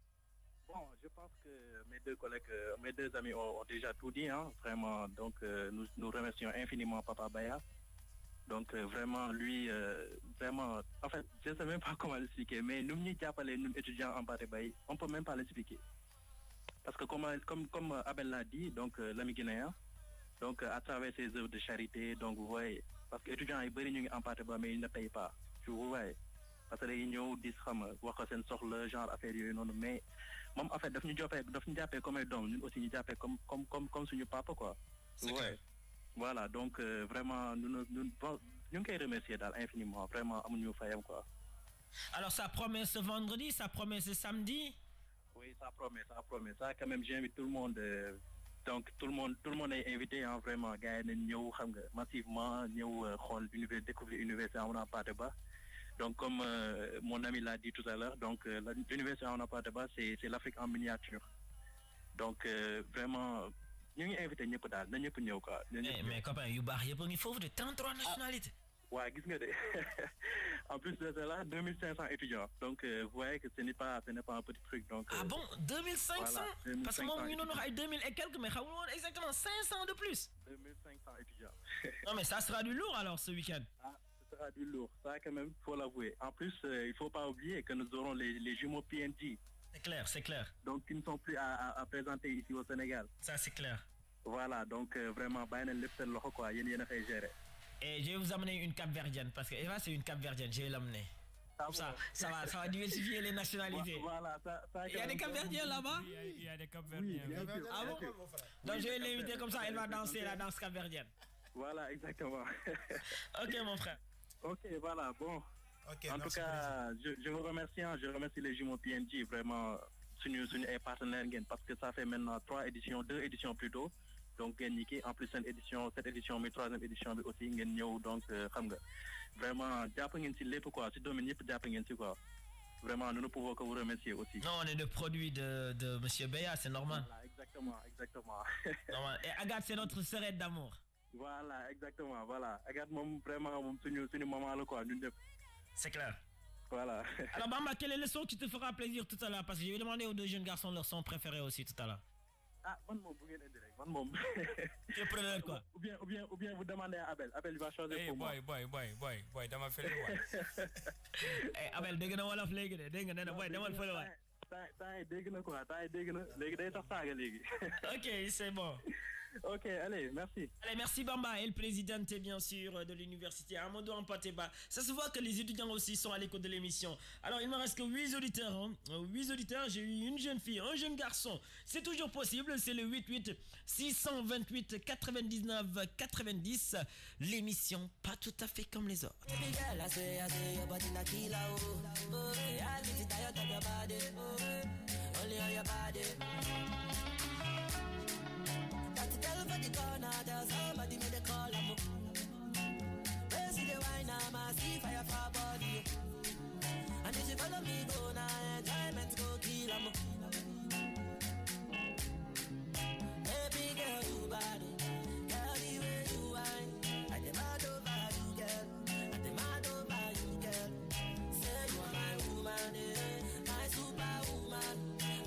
Bon, je pense que mes deux collègues, mes deux amis ont déjà tout dit, hein, vraiment. Donc, nous remercions infiniment Papa Baya. Donc, vraiment, lui, vraiment, en fait, je ne sais même pas comment l'expliquer, mais nous, nous étudiants en Hampâté-Bâ, on ne peut même pas l'expliquer. Parce que comme Abel l'a dit, donc l'ami guinéen, donc à travers ses œuvres de charité, donc vous voyez, parce que les étudiants ils brillent en Hampâté-Bâ mais ils ne payent pas. Vous voyez, parce que les gens disent qu'ils sortent le genre affaire mais moi en fait, nous avons comme un dom, nous aussi nous avons comme sur papa quoi. Ouais. Voilà, donc vraiment nous remercier infiniment, vraiment amuñu fayam quoi. Alors ça promet ce vendredi, ça promet ce samedi? Oui, ça promet. Ça quand même j'invite tout le monde. Donc tout le monde est invité, hein, vraiment gars yi ñëw xam nga massivement ñëw xool découvrir l'université Hampâté-Bâ. Donc comme mon ami l'a dit tout à l'heure, donc l'université Hampâté-Bâ c'est l'Afrique en miniature. Donc vraiment ñu ngi invité ñëpp daal na ñëpp ñëw quoi. Mais copain yu baax yëpp a ngi foofu de 33 nationalités. Ouais, gis nga de. En plus de cela, 2500 étudiants. Donc vous voyez que ce n'est pas un petit truc. Donc, ah bon, 2500 voilà, 2500 parce que moi ñu doon wax 2000 et quelques mais xamul woon exactement 500 de plus. 2500 étudiants. Non mais ça sera du lourd alors ce week-end. Ah, ce sera du lourd. Ça quand même, faut l'avouer. En plus, il faut pas oublier que nous aurons les jumeaux PNG. C'est clair. Donc qui ne sont plus à présenter ici au Sénégal. Ça c'est clair. Voilà, donc vraiment bàyyi nañ lépp seen loxo quoi, yéen a koy gérer. Et je vais vous amener une Cap-Verdienne parce que Eva c'est une Cap-Verdienne, je vais l'amener. Ça va diversifier les nationalités. Voilà, ça il y a des Cap-Verdiens là-bas? Il y a des Cap-Verdiens. Oui, ah bon? Donc je vais l'inviter comme ça, elle va danser la danse Cap-Verdienne. Voilà, exactement. Ok mon frère. Ok, voilà, bon. Okay, en tout cas, je vous remercie, hein, je remercie les jumeaux PNG, vraiment, suñu partenaire parce que ça fait maintenant 2 éditions plutôt. Donc en plus cette édition mais 3e édition aussi donc xam nga vraiment jàpp ngeen ci lépp quoi ci domaine yëpp jàpp ngeen ci quoi. Vraiment nous ne pouvons que vous remercier aussi. Non, on est le produit de monsieur Beya, c'est normal. Voilà, exactement. Normal. Et Agathe c'est notre sœurette d'amour. Voilà, exactement, voilà. Agathe vraiment suñu maman la quoi ñun ñëpp. C'est clair. Voilà. Alors Bamba, quel est le son qui te fera plaisir tout à l'heure? Parce que je vais demander aux 2 jeunes garçons leur son préféré aussi tout à l'heure. Ah, man mom. Tu es preneur quoi? Ou bien vous demandez à Abel. Abel il va choisir pour moi. Boy, dama fele waay. Eh Abel dégg na wolof léegi de dégg nga nee na boy demal fële waay. Tay dégg na quoi, tay dégg na. Léegi day tax saaga léegi. Ok, c'est bon. Ok, allez, merci. Allez, merci Bamba. Et le président, bien sûr, de l'université Amadou Hampâté-Bâ. Ça se voit que les étudiants aussi sont à l'écoute de l'émission. Alors, il me reste que 8 auditeurs. Hein. 8 auditeurs, j'ai eu une jeune fille, un jeune garçon. C'est toujours possible, c'est le 88 628 99 90. L'émission pas tout à fait comme les autres. Somebody made a call, I'm where see the wine, I'm a see fire for body. And if you follow me, go now, enjoyment go kill, I'm baby girl, you bad, girl, the way you wine, I demand over you, girl, I demand over you, girl. Say you are my woman, my superwoman,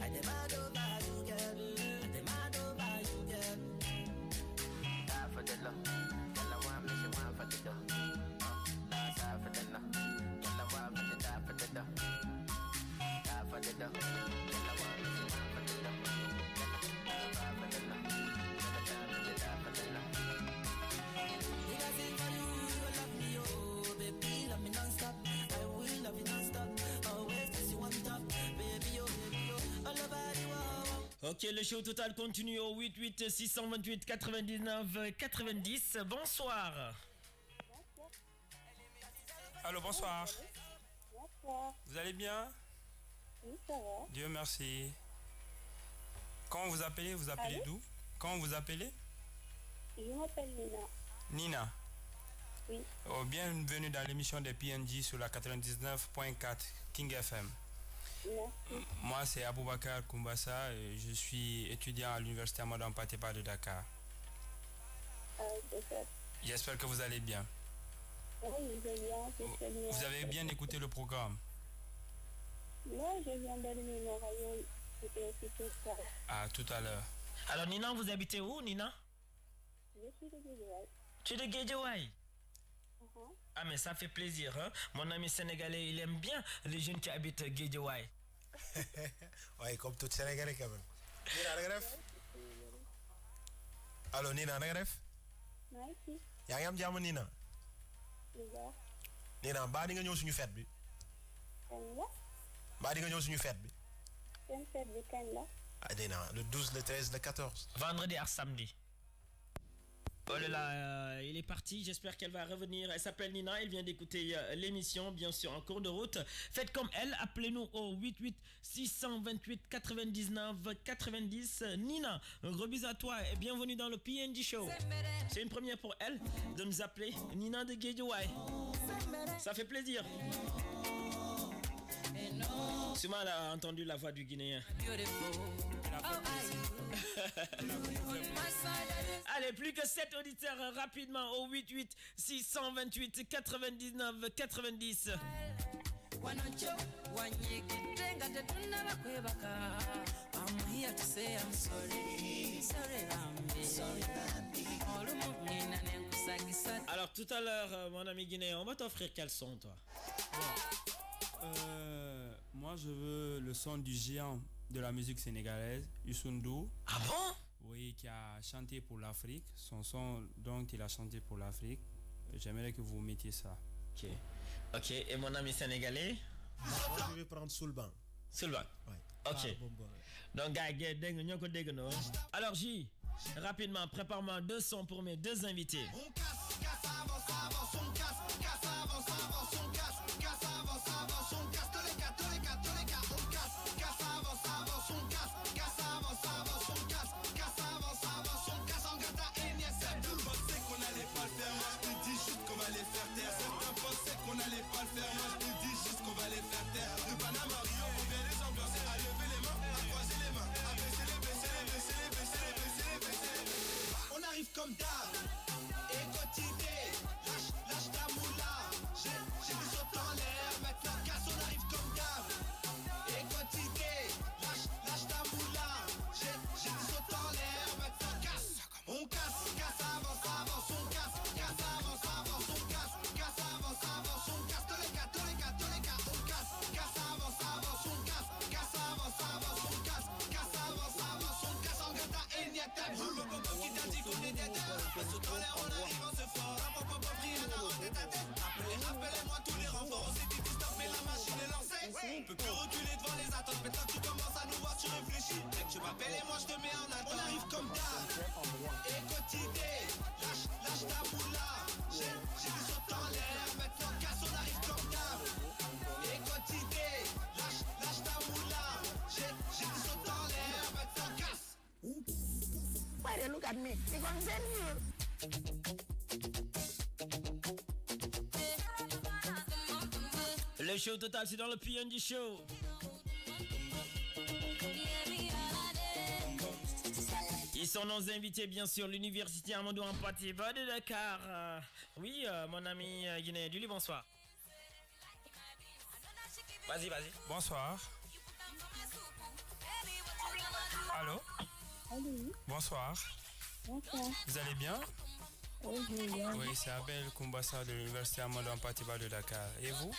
I demand over you, girl, I demand over you, girl. For the love, girl, I want me, she want for the dough. Last half for the love, girl, I want me, she die for the dough. Die for the dough, girl, I want me, she want for the dough. Girl, I die for the love, girl, I die for the die for the love. If I sing for you, you will love me, oh baby, love me non-stop. I will love you non-stop. Always kiss you on top, baby, oh, all over the world. Ok, le show total continue au 88 628 99 90. Bonsoir. Allô, bonsoir. Bonsoir. Vous allez bien? Oui, ça va. Dieu merci. Quand vous appelez d'où? Quand vous appelez? Je m'appelle Nina. Nina. Oui. Oh, bienvenue dans l'émission des PNJ sur la 99.4 King FM. Merci. Moi, c'est Aboubakar Koumbassa et je suis étudiant à l'université Amadou Hampâté-Bâ de Dakar. C'est ça. J'espère que vous allez bien. Oui, je viens. Vous avez bien écouté le programme? Moi, je viens d'allumer mon rayon. C'était aussi tout ça. Ah, tout à l'heure. Alors, Nina, vous habitez où, Nina? Je suis de Guédiawaye. Tu es de Guédiawaye? Ah, mais ça fait plaisir, hein? Mon ami sénégalais, il aime bien les jeunes qui habitent Guédiawaye. Ouais, comme tout Sénégalais quand même. Nina, nanga def? Allo, Nina, nanga def? Merci. Yaa ngi am jàmm, Nina? Nina, mbaa di nga ñëw suñu fête bi? Kañ la? Mbaa di nga ñëw suñu fête bi? Seen fête bi kañ la? Ah, Nina, le 12, le 13, le 14. Vendredi à samedi. Oh là là, il est parti, j'espère qu'elle va revenir. Elle s'appelle Nina, elle vient d'écouter l'émission, bien sûr, en cours de route. Faites comme elle, appelez-nous au 88 628 99 90. Nina, un gros bisou à toi et bienvenue dans le PNJ Show. C'est une première pour elle de nous appeler Nina de Guédiawaye. Ça fait plaisir. Sûrement elle a entendu la voix du Guinéen. Allez, plus que 7 auditeurs rapidement au 88 628 99 90. Alors tout à l'heure, mon ami guinéen, on va t'offrir quel son, toi? Moi, je veux le son du géant de la musique sénégalaise, Youssou N'Dour. Ah bon? Oui, qui a chanté pour l'Afrique. Son son, donc, il a chanté pour l'Afrique. J'aimerais que vous mettiez ça. Ok. Ok, et mon ami sénégalais? Moi, je vais prendre Soulban. Soulban? Oui. Ok. Donc, gars, alors, J, rapidement, prépare-moi 2 sons pour mes 2 invités. On casse, avance, avance, on casse, avance, avance, on casse, avance, on casse, tous les gars, on casse, avance, avance, on casse, avance, avance, on casse, avance, avance, on casse, en gata, Certains pensaient qu'on allait pas le faire, moi je te dis juste qu'on va les faire taire. Certains pensaient qu'on allait pas le faire, moi je te dis juste qu'on va les faire taire. De Panama Rio, on vient les ambiancer, à lever les mains, à croiser les mains, à baisser les, baisser les, baisser les, baisser les, baisser les, baisser les. on arrive comme d'hab, et quotidien, lâche ta moula, j'ai des autres en l'air, maintenant casse, on arrive comme d'hab, et quotidien, lâche ta moula, j'ai des autres en l'air, maintenant casse, on casse, avance, avance, on casse, avance, avance, on casse, avance, avance, on casse, tous les gars, on casse, avance, avance, on casse, avance, avance, on casse, avance, avance, on casse, en gata, et n'y a ta boule. qui t'a dit qu'on était deux. Passe dans l'air, on arrive en ce fort. La pop pop brille, on a rentré ta tête. Appelez-moi tous les renforts. On s'est dit tout stop, mais la machine est lancée. On peut plus reculer devant les attentes. Maintenant tu commences à nous voir, tu réfléchis. Dès que tu m'appelles et moi je te mets en attente. On arrive comme d'hab. Et quotidien, lâche ta boula. J'ai des sautes en l'air. Maintenant casse, on arrive comme d'hab. Et quotidien, lâche ta boula. J'ai des sautes en l'air. Maintenant casse. Why they look at me? They gonna send you. Le show total, c'est dans le PNJ Show. Ils sont nos invités, bien sûr, l'université Amadou Hampâté-Bâ de Dakar. Oui, mon ami Guinée Duli, bonsoir. Vas-y. Bonsoir. Allô? Allô? Bonsoir. Bonsoir. Vous allez bien? Oui, c'est Abel Koumbassa de l'université Amadou Hampâté-Bâ de Dakar. Et vous?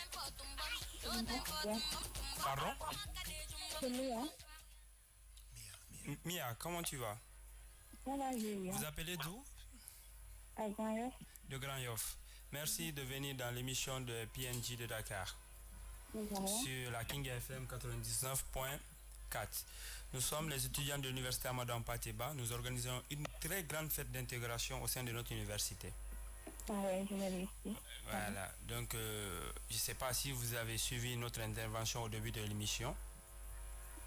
Pardon? c'est Mia. Mia, comment tu vas? Ça va, Julia. Vous appelez d'où? À Grand Yoff. De Grand Yoff. Merci de venir dans l'émission de PNJ de Dakar sur la King FM 99.4. Nous sommes les étudiants de l'université Amadou Hampâté-Bâ. Nous organisons une très grande fête d'intégration au sein de notre université. Ah ouais, je l'ai ici. Voilà, donc je ne sais pas si vous avez suivi notre intervention au début de l'émission.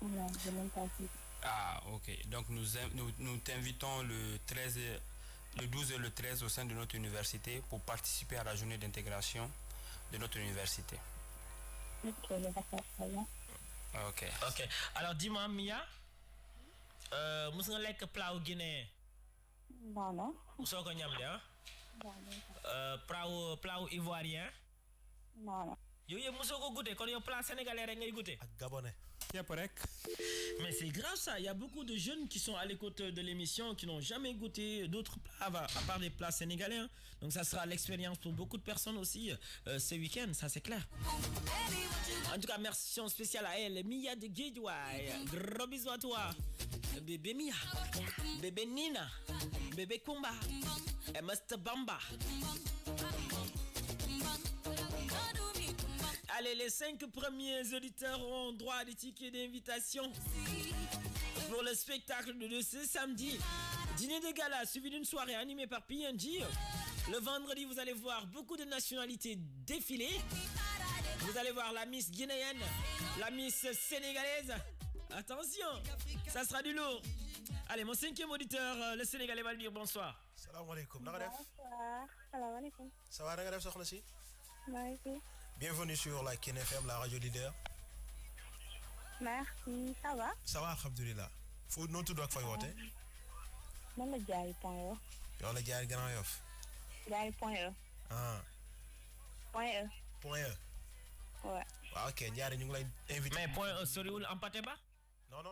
Non, je n'ai pas vu. Ah, ok. Donc nous t'invitons le 12 et le 13 au sein de notre université pour participer à la journée d'intégration de notre université. Ok, je vais faire ça. Ok. Alors dis-moi, Mia, mos nga lekk plat guinéen? Non. Mosoo ko ñam de, hein? Plat ivoirien? Non. Yow yëpp mosoo ko goûter, kon yow plat sénégalais rek ngay goûter? Ak gabonais. Mais c'est grave ça, il y a beaucoup de jeunes qui sont à l'écoute de l'émission qui n'ont jamais goûté d'autres plats à part des plats sénégalais, hein. Donc ça sera l'expérience pour beaucoup de personnes aussi ce week-end, ça c'est clair. En tout cas, mention spéciale à elle, Mia de Guédiouaï. Gros bisous à toi. Bébé Mia, bébé Nina, bébé Kumba, et Mr. Bamba. Allez, les 5 premiers auditeurs ont droit à des tickets d'invitation pour le spectacle de ce samedi. Dîner de gala suivi d'une soirée animée par PNJ. Le vendredi, vous allez voir beaucoup de nationalités défiler. Vous allez voir la Miss guinéenne, la Miss sénégalaise. Attention, ça sera du lourd. Allez, mon 5e auditeur, le Sénégalais va le dire bonsoir. Salam alaikum. Bonsoir. Salam alaikum. Ça va, Nagadef Sokhna-si? Merci. Bienvenue sur la Ken FM, la radio leader. Merci, ça va? Ça va, alhamdoulilah. Faut non tout doit faire voter. Man la jaay point E. Yow la jaay Grand Yoff. Jaay point E. Ah. Point E. Point E. Ouais. Ah, ok, ñaari ñu ngi lay invité. Mais point E soriwul Hampâté-Bâ? Non.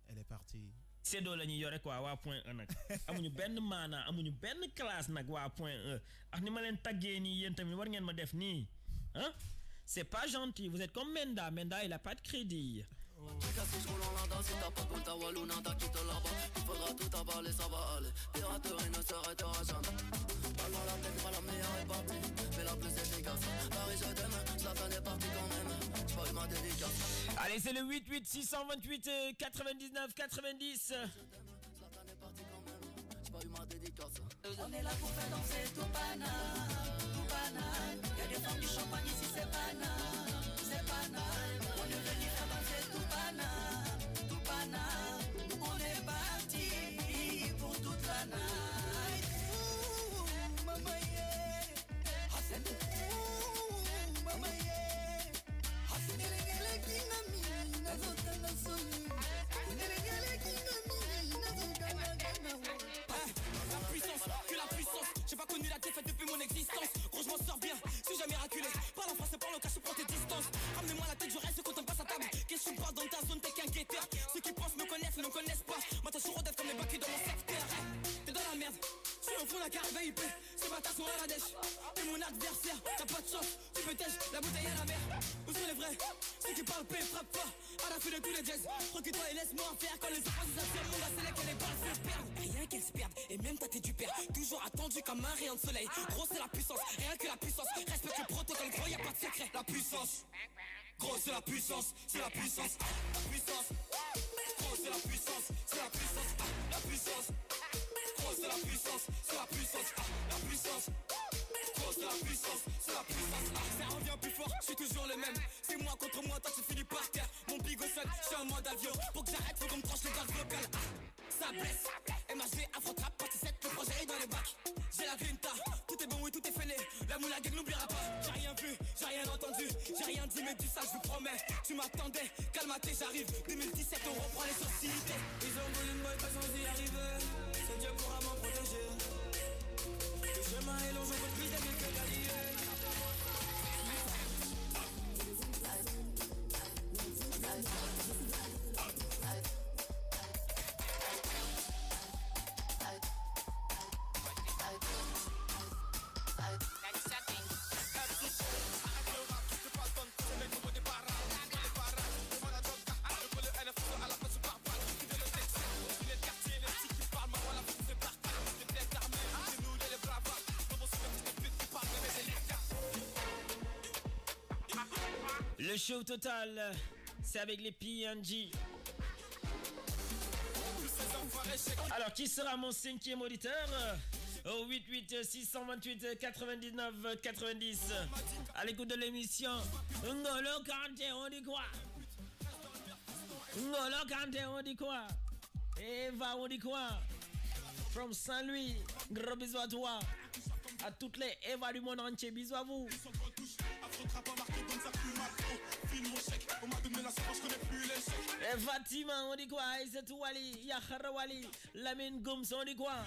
Elle est partie. C'est do la ñuy yore quoi waa point E nag amuñu benn maana amuñu benn classe nag waa point E ak ni ma leen taggee nii yéen tamit war ngeen ma def nii hein? C'est pas gentil, vous êtes comme Menda il a pas de crédit. Il faudra tout avaler, ça va aller. Piraterie ne s'arrêtera jamais. Parle-moi la tête, pas la meilleure est partie, mais la plus efficace. Paris, je t'aime, Zlatan est parti quand même. J'ai pas eu ma dédicace. Allez, c'est le 88 628 99 90. Zlatan est parti quand même. J'ai pas eu ma dédicace. On est là pour faire danser tout banal, tout banal. Y'a des femmes du champagne ici, c'est banal, c'est banal. On est venu faire danser tout banal, tout banal. On est parti pour toute la night. Ouh, maman yeah, Hassan. Ouh, maman yeah, Hassan. Nele kinami, nazota na soni. Nele kinami, nazota na gana. Que la puissance, j'ai pas connu la défaite depuis mon existence. Gros, je m'en sors bien, suis jamais miraculé. Parle en français, parle en cash, prends tes distances. Ramenez-moi la tête, je reste quand on passe à table. Qu'est-ce que tu parles dans ta zone, t'es qu'un guetteur. Ceux qui pensent me connaissent, ne me connaissent pas. Moi, t'as sur rodette comme les bacs dans mon secteur. T'es dans la merde, tu es au fond la carte VIP. C'est ma tasse, on a la dèche. T'es mon adversaire, t'as pas de chance. Tu Tu peux tèche, la bouteille à la mer. Où sont les vrais? Ceux qui parlent paix, frappe fort. À la fin de tous les jazz. Recule-toi et laisse-moi faire. Quand les enfants s'assirent, mon gars, c'est là que les balles se perdent. Rien qu'elles se perdent. Et même tâté du père. Toujours attendu comme un rayon de soleil. Gros, c'est la puissance. Rien que la puissance. Respecte le protocole, gros, y'a pas de secret. La puissance. Gros, c'est la puissance. C'est la puissance. La puissance. Gros, c'est la puissance. C'est la puissance. La puissance. Gros, c'est la puissance. C'est la puissance. La puissance. Gros, c'est la puissance. C'est la puissance. Ça revient plus fort. Je suis toujours le même. C'est moi contre moi. Toi, tu finis par terre. Mon bigot seul. Je suis en mode avion. Pour que j'arrête, faut qu'on me tranche les cordes vocales. Ça blesse. MHD, Afro-Trap, partie 7. Le projet est dans les bacs. J'ai la grinta. Tout est bon, oui, tout est fêlé. La moula gang n'oubliera pas. J'ai rien vu, j'ai rien entendu. J'ai rien dit, mais du sale, je vous promets. Tu m'attendais, calme-toi, j'arrive. 2017, on reprend les sociétés. Ils ont voulu me pas sans y arriver. C'est Dieu pourra m'en protéger. Le chemin est long, je veux plus d'aimer que d'allier. Le show total, c'est avec les PNG. Alors, qui sera mon 5e auditeur? Au 88 628 99 90. À l'écoute de l'émission. Ngolo Kanté, on dit quoi? Ngolo Kanté, on dit quoi? Eva, on dit quoi? From Saint-Louis, gros bisous à toi. À toutes les Eva du monde entier, bisous à vous. Et Fatima, on dit quoi? Aïssatou Wali, Yakhara Wali, Lamine Goums, on dit quoi?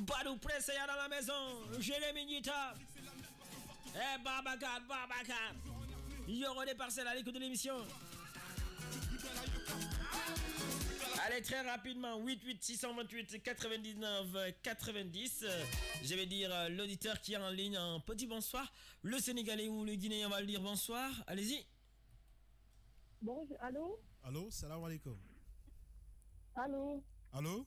Badou Presseya dans la maison, Jérémy Nita. Et Babacar. Il y aura des parcelles à l'écoute de l'émission. Allez, très rapidement, 88 628 99 90. Je vais dire l'auditeur qui est en ligne, un petit bonsoir. Le Sénégalais ou le Guinéen va le dire bonsoir. Allez-y. Bonjour, allô? Allô, salam alaikum. Allô? Allô?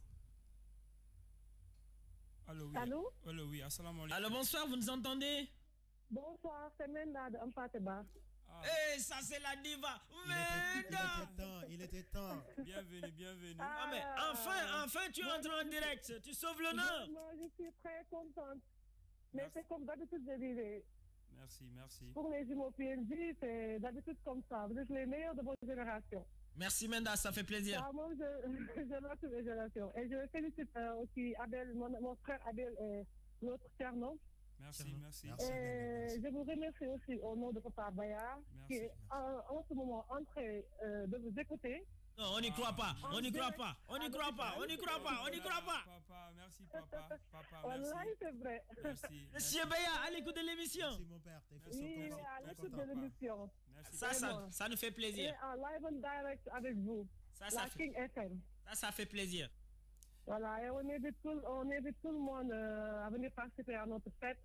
Allô, oui. Allô? Allô, oui, assalamu alaikum. Allô, bonsoir, vous nous entendez? Bonsoir, c'est Menda de Mpateba. Eh, ça c'est la diva. Il était temps. Bienvenue. Ah, mais enfin, tu entres en direct. Tu sauves l'honneur. Moi, je suis très contente. Mais c'est comme d'habitude, je dirais. Merci. Pour les jumeaux PNJ, c'est d'habitude comme ça. Vous êtes les meilleurs de votre génération. Merci Menda, ça fait plaisir. Moi, je lance les générations. Et je félicite aussi Abel, mon frère Abel et l'autre Tierno. Merci. Et je vous remercie aussi au nom de Papa Bayard, qui est en ce moment en train de vous écouter. Non, on n'y croit pas. On n'y croit pas. Papa, merci papa. Wallahi, c'est vrai. Merci. Monsieur Bayard, à l'écoute de l'émission. Merci mon père. Oui, à l'écoute de l'émission. Ça nous fait plaisir. Et en live and direct avec vous. La King FM. Ça fait plaisir. Voilà, et on invite tout le monde à venir participer à notre fête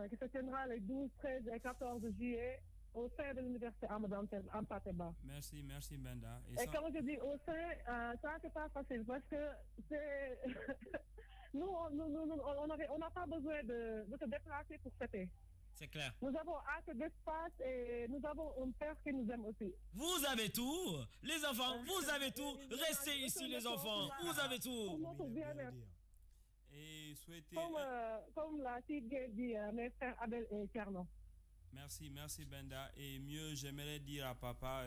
qui se tiendra les 12, 13 et 14 juillet au sein de l'université Amadou Mpateba. Merci Benda. Et comme je dis au sein, ça c'est pas facile parce que c'est nous on n'a pas besoin de se déplacer pour fêter. C'est clair. Nous avons assez d'espace et nous avons un père qui nous aime aussi. Vous avez tout. Les enfants, vous avez tout. Restez ici les enfants. Vous avez tout. Pour notre bien-être. Et souhaitez... Comme l'a si bien dit mes frères Abel et Tierno. Merci Benda. Et mieux, j'aimerais dire à papa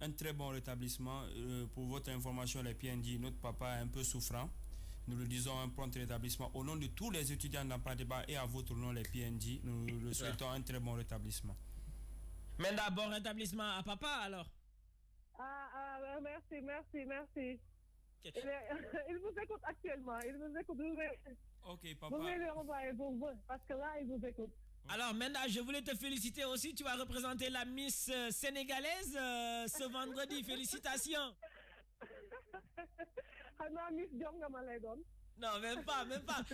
un très bon rétablissement. Pour votre information, les PNJ, notre papa est un peu souffrant. Nous le disons, un prompt rétablissement. Au nom de tous les étudiants d'Mpateba et à votre nom, les PNJ, nous le souhaitons un très bon rétablissement. Mais d'abord, rétablissement à papa, alors. Merci. Okay. Il vous écoute actuellement. Il vous écoute. Ok, papa. Vous pouvez le renvoyer pour vous, parce que là, il vous écoute. Alors, Menda, je voulais te féliciter aussi. Tu vas représenter la Miss sénégalaise ce vendredi. Félicitations. Non, même pas.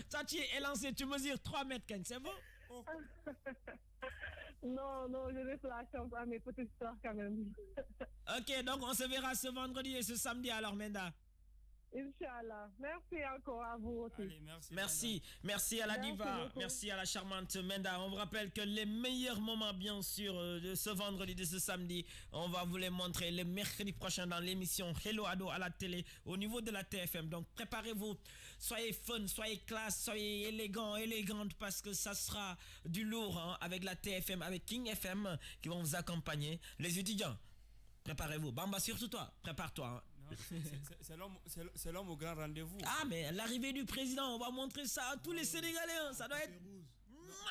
Toi, tu es élancé. Tu mesures 3 mètres, c'est bon? Non, non, je laisse la chance à mes petites soeurs quand même. Ok, donc on se verra ce vendredi et ce samedi alors, Menda. Inch'Allah. Merci encore à vous aussi. Allez, merci. Merci à la Merci diva, beaucoup. merci à la charmante Menda. On vous rappelle que les meilleurs moments, bien sûr, de ce vendredi, de ce samedi, on va vous les montrer le mercredi prochain dans l'émission Hello Ado à la télé au niveau de la TFM. Donc préparez-vous, soyez fun, soyez classe, soyez élégante parce que ça sera du lourd hein, avec la TFM, avec King FM qui vont vous accompagner. Les étudiants, préparez-vous. Bamba, surtout toi, prépare-toi. Hein. C'est l'homme au grand rendez-vous. Ah, mais l'arrivée du président, on va montrer ça à tous les Sénégalais. Hein. Ça doit être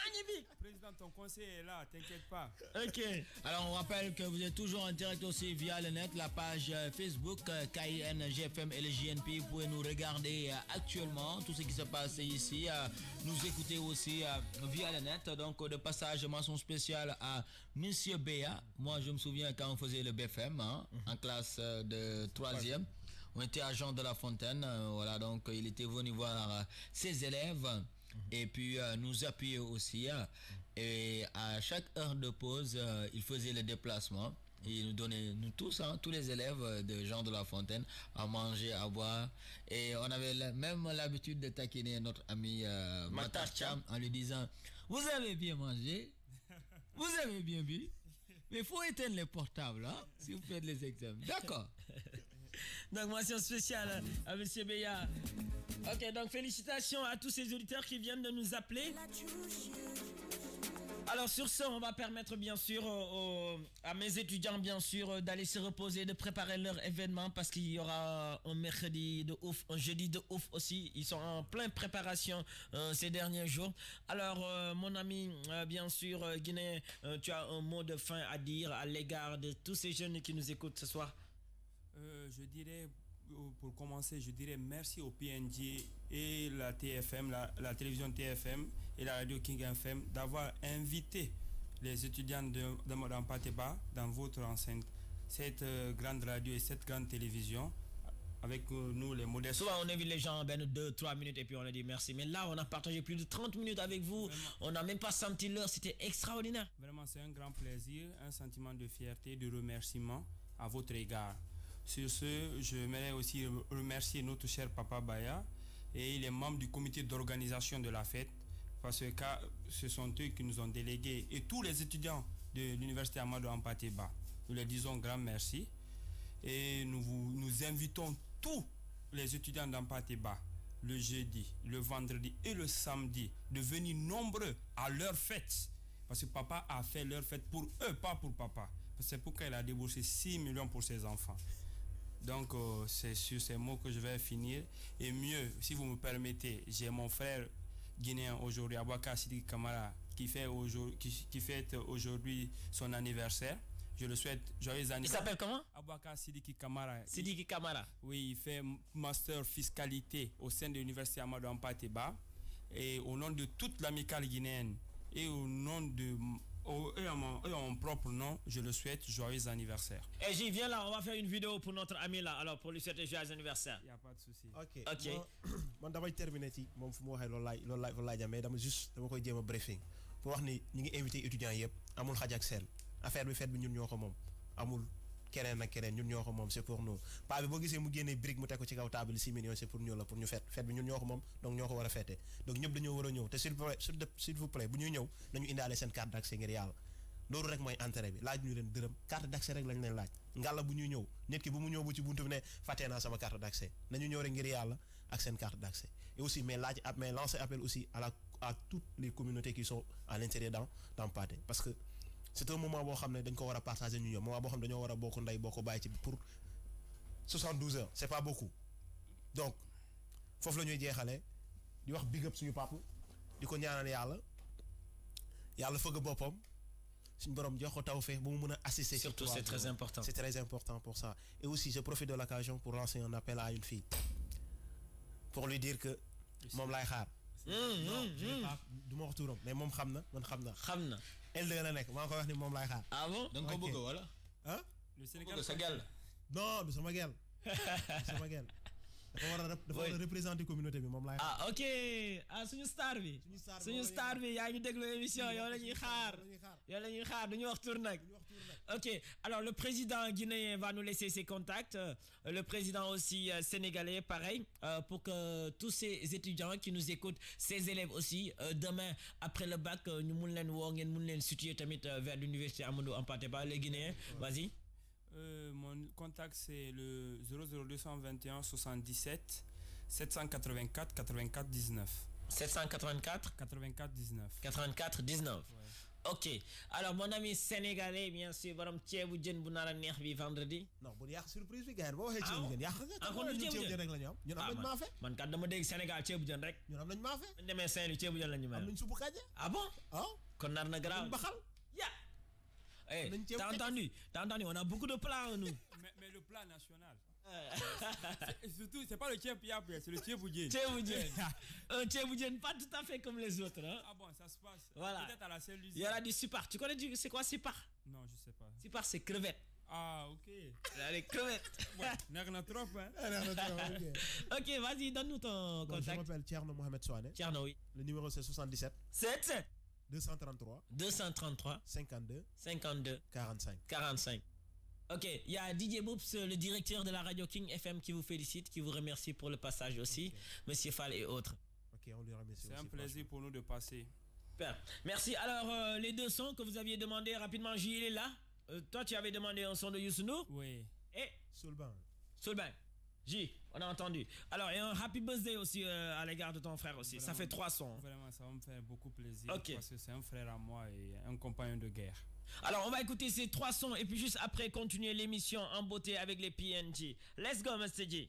magnifique. Président, ton conseil est là, t'inquiète pas. Ok. Alors, on rappelle que vous êtes toujours en direct aussi via le net, la page Facebook KINGFM et le JNP. Vous pouvez nous regarder actuellement, tout ce qui se passe ici. Nous écouter aussi via le net. Donc, de passage, mention spéciale à Monsieur Béa. Moi, je me souviens quand on faisait le BFM hein, en classe de 3e. On était agent de La Fontaine. Voilà, donc il était venu voir ses élèves. Et puis nous appuyer aussi et à chaque heure de pause il faisait le déplacement et il nous donnait nous tous hein, tous les élèves de Jean de La Fontaine à manger, à boire et on avait même l'habitude de taquiner notre ami Matar Cham en lui disant vous avez bien mangé, vous avez bien bu, mais il faut éteindre les portables hein, si vous faites les examens, d'accord. Donc mention spéciale à Monsieur Béa. Ok, donc félicitations à tous ces auditeurs qui viennent de nous appeler. Alors sur ce, on va permettre bien sûr à mes étudiants bien sûr d'aller se reposer, de préparer leur événement parce qu'il y aura un mercredi de ouf, un jeudi de ouf aussi. Ils sont en pleine préparation ces derniers jours. Alors mon ami, bien sûr, Guinée, tu as un mot de fin à dire à l'égard de tous ces jeunes qui nous écoutent ce soir? Je dirais, pour commencer, je dirais merci au PNJ et la TFM, la télévision TFM et la radio King FM d'avoir invité les étudiants de Madame Pateba dans votre enceinte. Cette grande radio et cette grande télévision avec nous les modèles. Souvent on invite les gens 2-3 minutes et puis on leur dit merci. Mais là on a partagé plus de 30 minutes avec vous. Vraiment. On n'a même pas senti l'heure, c'était extraordinaire. Vraiment c'est un grand plaisir, un sentiment de fierté, de remerciement à votre égard. Sur ce, je voudrais aussi remercier notre cher Papa Baya et les membres du comité d'organisation de la fête parce que ce sont eux qui nous ont délégués et tous les étudiants de l'université Amadou Hampâté-Bâ. Nous leur disons grand merci et nous invitons tous les étudiants d'Hampâté-Bâ le jeudi, le vendredi et le samedi de venir nombreux à leur fête parce que papa a fait leur fête pour eux, pas pour papa. C'est pourquoi il a déboursé 6 millions pour ses enfants. Donc c'est sur ces mots que je vais finir. Et mieux, si vous me permettez, j'ai mon frère guinéen aujourd'hui, Abouaka Sidiki Kamara, qui fête aujourd'hui son anniversaire. Je le souhaite joyeux anniversaire. Il s'appelle comment? Abouaka Sidiki Kamara. Sidiki Kamara. Oui, il fait master fiscalité au sein de l'université Amadou Hampâté-Bâ. Et au nom de toute l'amicale guinéenne et au nom de... et en mon propre nom, je le souhaite joyeux anniversaire. Et j'y viens là, on va faire une vidéo pour notre ami là, alors pour lui souhaiter joyeux anniversaire. Il n'y a pas de souci. Ok. Moi damay terminer ci moom fu mu waxee loolu laay mais dama koy jéem a briefing pour wax ni ñu ngi invité étudiants yëpp amul xaj ak seen affaire bi fête bi ñun ñoo ko moom amul keneen ak keneen ñun ñoo ko moom c'est pour nous paa bi boo gisee mu génnee brique mu teg ko ci kaw table 6 millions c'est pour ñu la pour ñu fête bi ñun ñoo ko moom donc ñoo ko war a fêter donc ñëpp dañoo war a ñëw te s'il vous plaît bu ñuy ñëw nañu indaale seen carte d'accès ngir yàlla loolu rek mooy entrée bi laaj ñu leen dërëm carte d'accès rek lañ leen laaj ngalla bu ñuy ñëw nit ki bu mu ñëw bu ci buntu bi ne fàttee naa sama carte d'accès nañu ñëw rek ngir yàlla ak seen carte d'accès et aussi mais lancer appel aussi à toutes les communautés qui sont à l'intérieur d'Hampâté parce que c'est un moment boo xam ne dañ ko war a partager ñu ñëw moment boo xam ne dañoo war a bokk ndey bokk bàyyi ci pour 72 heures c'est pas beaucoup donc foofu la ñuy jeexale di wax big up suñu papa di ko ñaanal yàlla fëgg boppam suñu borom jox ko tawfeex bu mu mën a assister. Surtout c'est très important. C'est très important pour ça et aussi je profite de l'occasion pour lancer un appel à une fille pour lui dire que moom laay xaar. du ma wax turam mais moom xam na man xam na. L2 la nekk maa ngi koy wax ni moom laay xaar. Ah bon? da nga ko bëgg wala? ah. Le Sénégal sa gel. non du sama gel. sama gel. dafa war a représenter communauté bi moom laay. Ah ok suñu star bi. suñu star bi yaa ngi déglu émission yow la ñuy xaar. yow la ñuy xaar duñu wax tour nag. Ok alors le président guinéen va nous laisser ses contacts. Le président aussi sénégalais pareil pour que tous ces étudiants qui nous écoutent, ces élèves aussi demain après le bac ñu mun leen woo ngeen mun leen situer tamit vers l'université Amadou Hampâté Bâ les Guinéens. Vas-y. Mon contact c'est le 00221 77 784 84 19. 784 84 19. 84 19. Ouais. Ok alors mon ami sénégalais bien sûr borom ceebu jën bu nar a neex bi vendredi. non bu yàq surprise bi gars boo waxee ceebu jën yàq nga. encore ceebu jën rek la ñu am. ñun am nañ maafe. man kat dama dégg Sénégal ceebu jën rek. ñun am nañ maafe. ñu demee Saint-Louis ceebu jën la ñu mel. am nañ supu kàjje. Ah bon. kon nar na grave. baxal. Hey, t'as entendu, on a beaucoup de plats nous. Mais le plat national. Surtout, c'est pas le tchèp-yap, c'est le tchèp-boudjen. Un tchèp-boudjen pas tout à fait comme les autres. Hein? Ah bon, ça se passe. Voilà. Peut-être à la seule usine. Il y a du sipar. Tu connais c'est quoi sipar? Non, je sais pas. Sipar, c'est crevettes. Ah, ok. Les crevettes. Ouais, n'a trop, hein. Ok, vas-y, donne-nous ton contact. Je m'appelle Thierno Mohamed Souane. Thierno, oui. Le numéro c'est 77. 7 233 52 52 45. Ok, il y a Didier Boops, le directeur de la radio King FM qui vous félicite, qui vous remercie pour le passage aussi, okay. Monsieur Fall et autres. Ok, on lui remercie. C'est un plaisir pour nous de passer. Super. Merci. Alors, les deux sons que vous aviez demandé rapidement, J, il est là. Toi, tu avais demandé un son de Youssou N'Dour. Oui. Et Soulban. J, on a entendu. Alors, et un happy birthday aussi à l'égard de ton frère aussi. Vraiment, ça fait 3 sons. Vraiment, ça va me faire beaucoup plaisir. Okay. Parce que c'est un frère à moi et un compagnon de guerre. Alors, on va écouter ces 3 sons et puis juste après continuer l'émission en beauté avec les PNG. Let's go, Mr. G.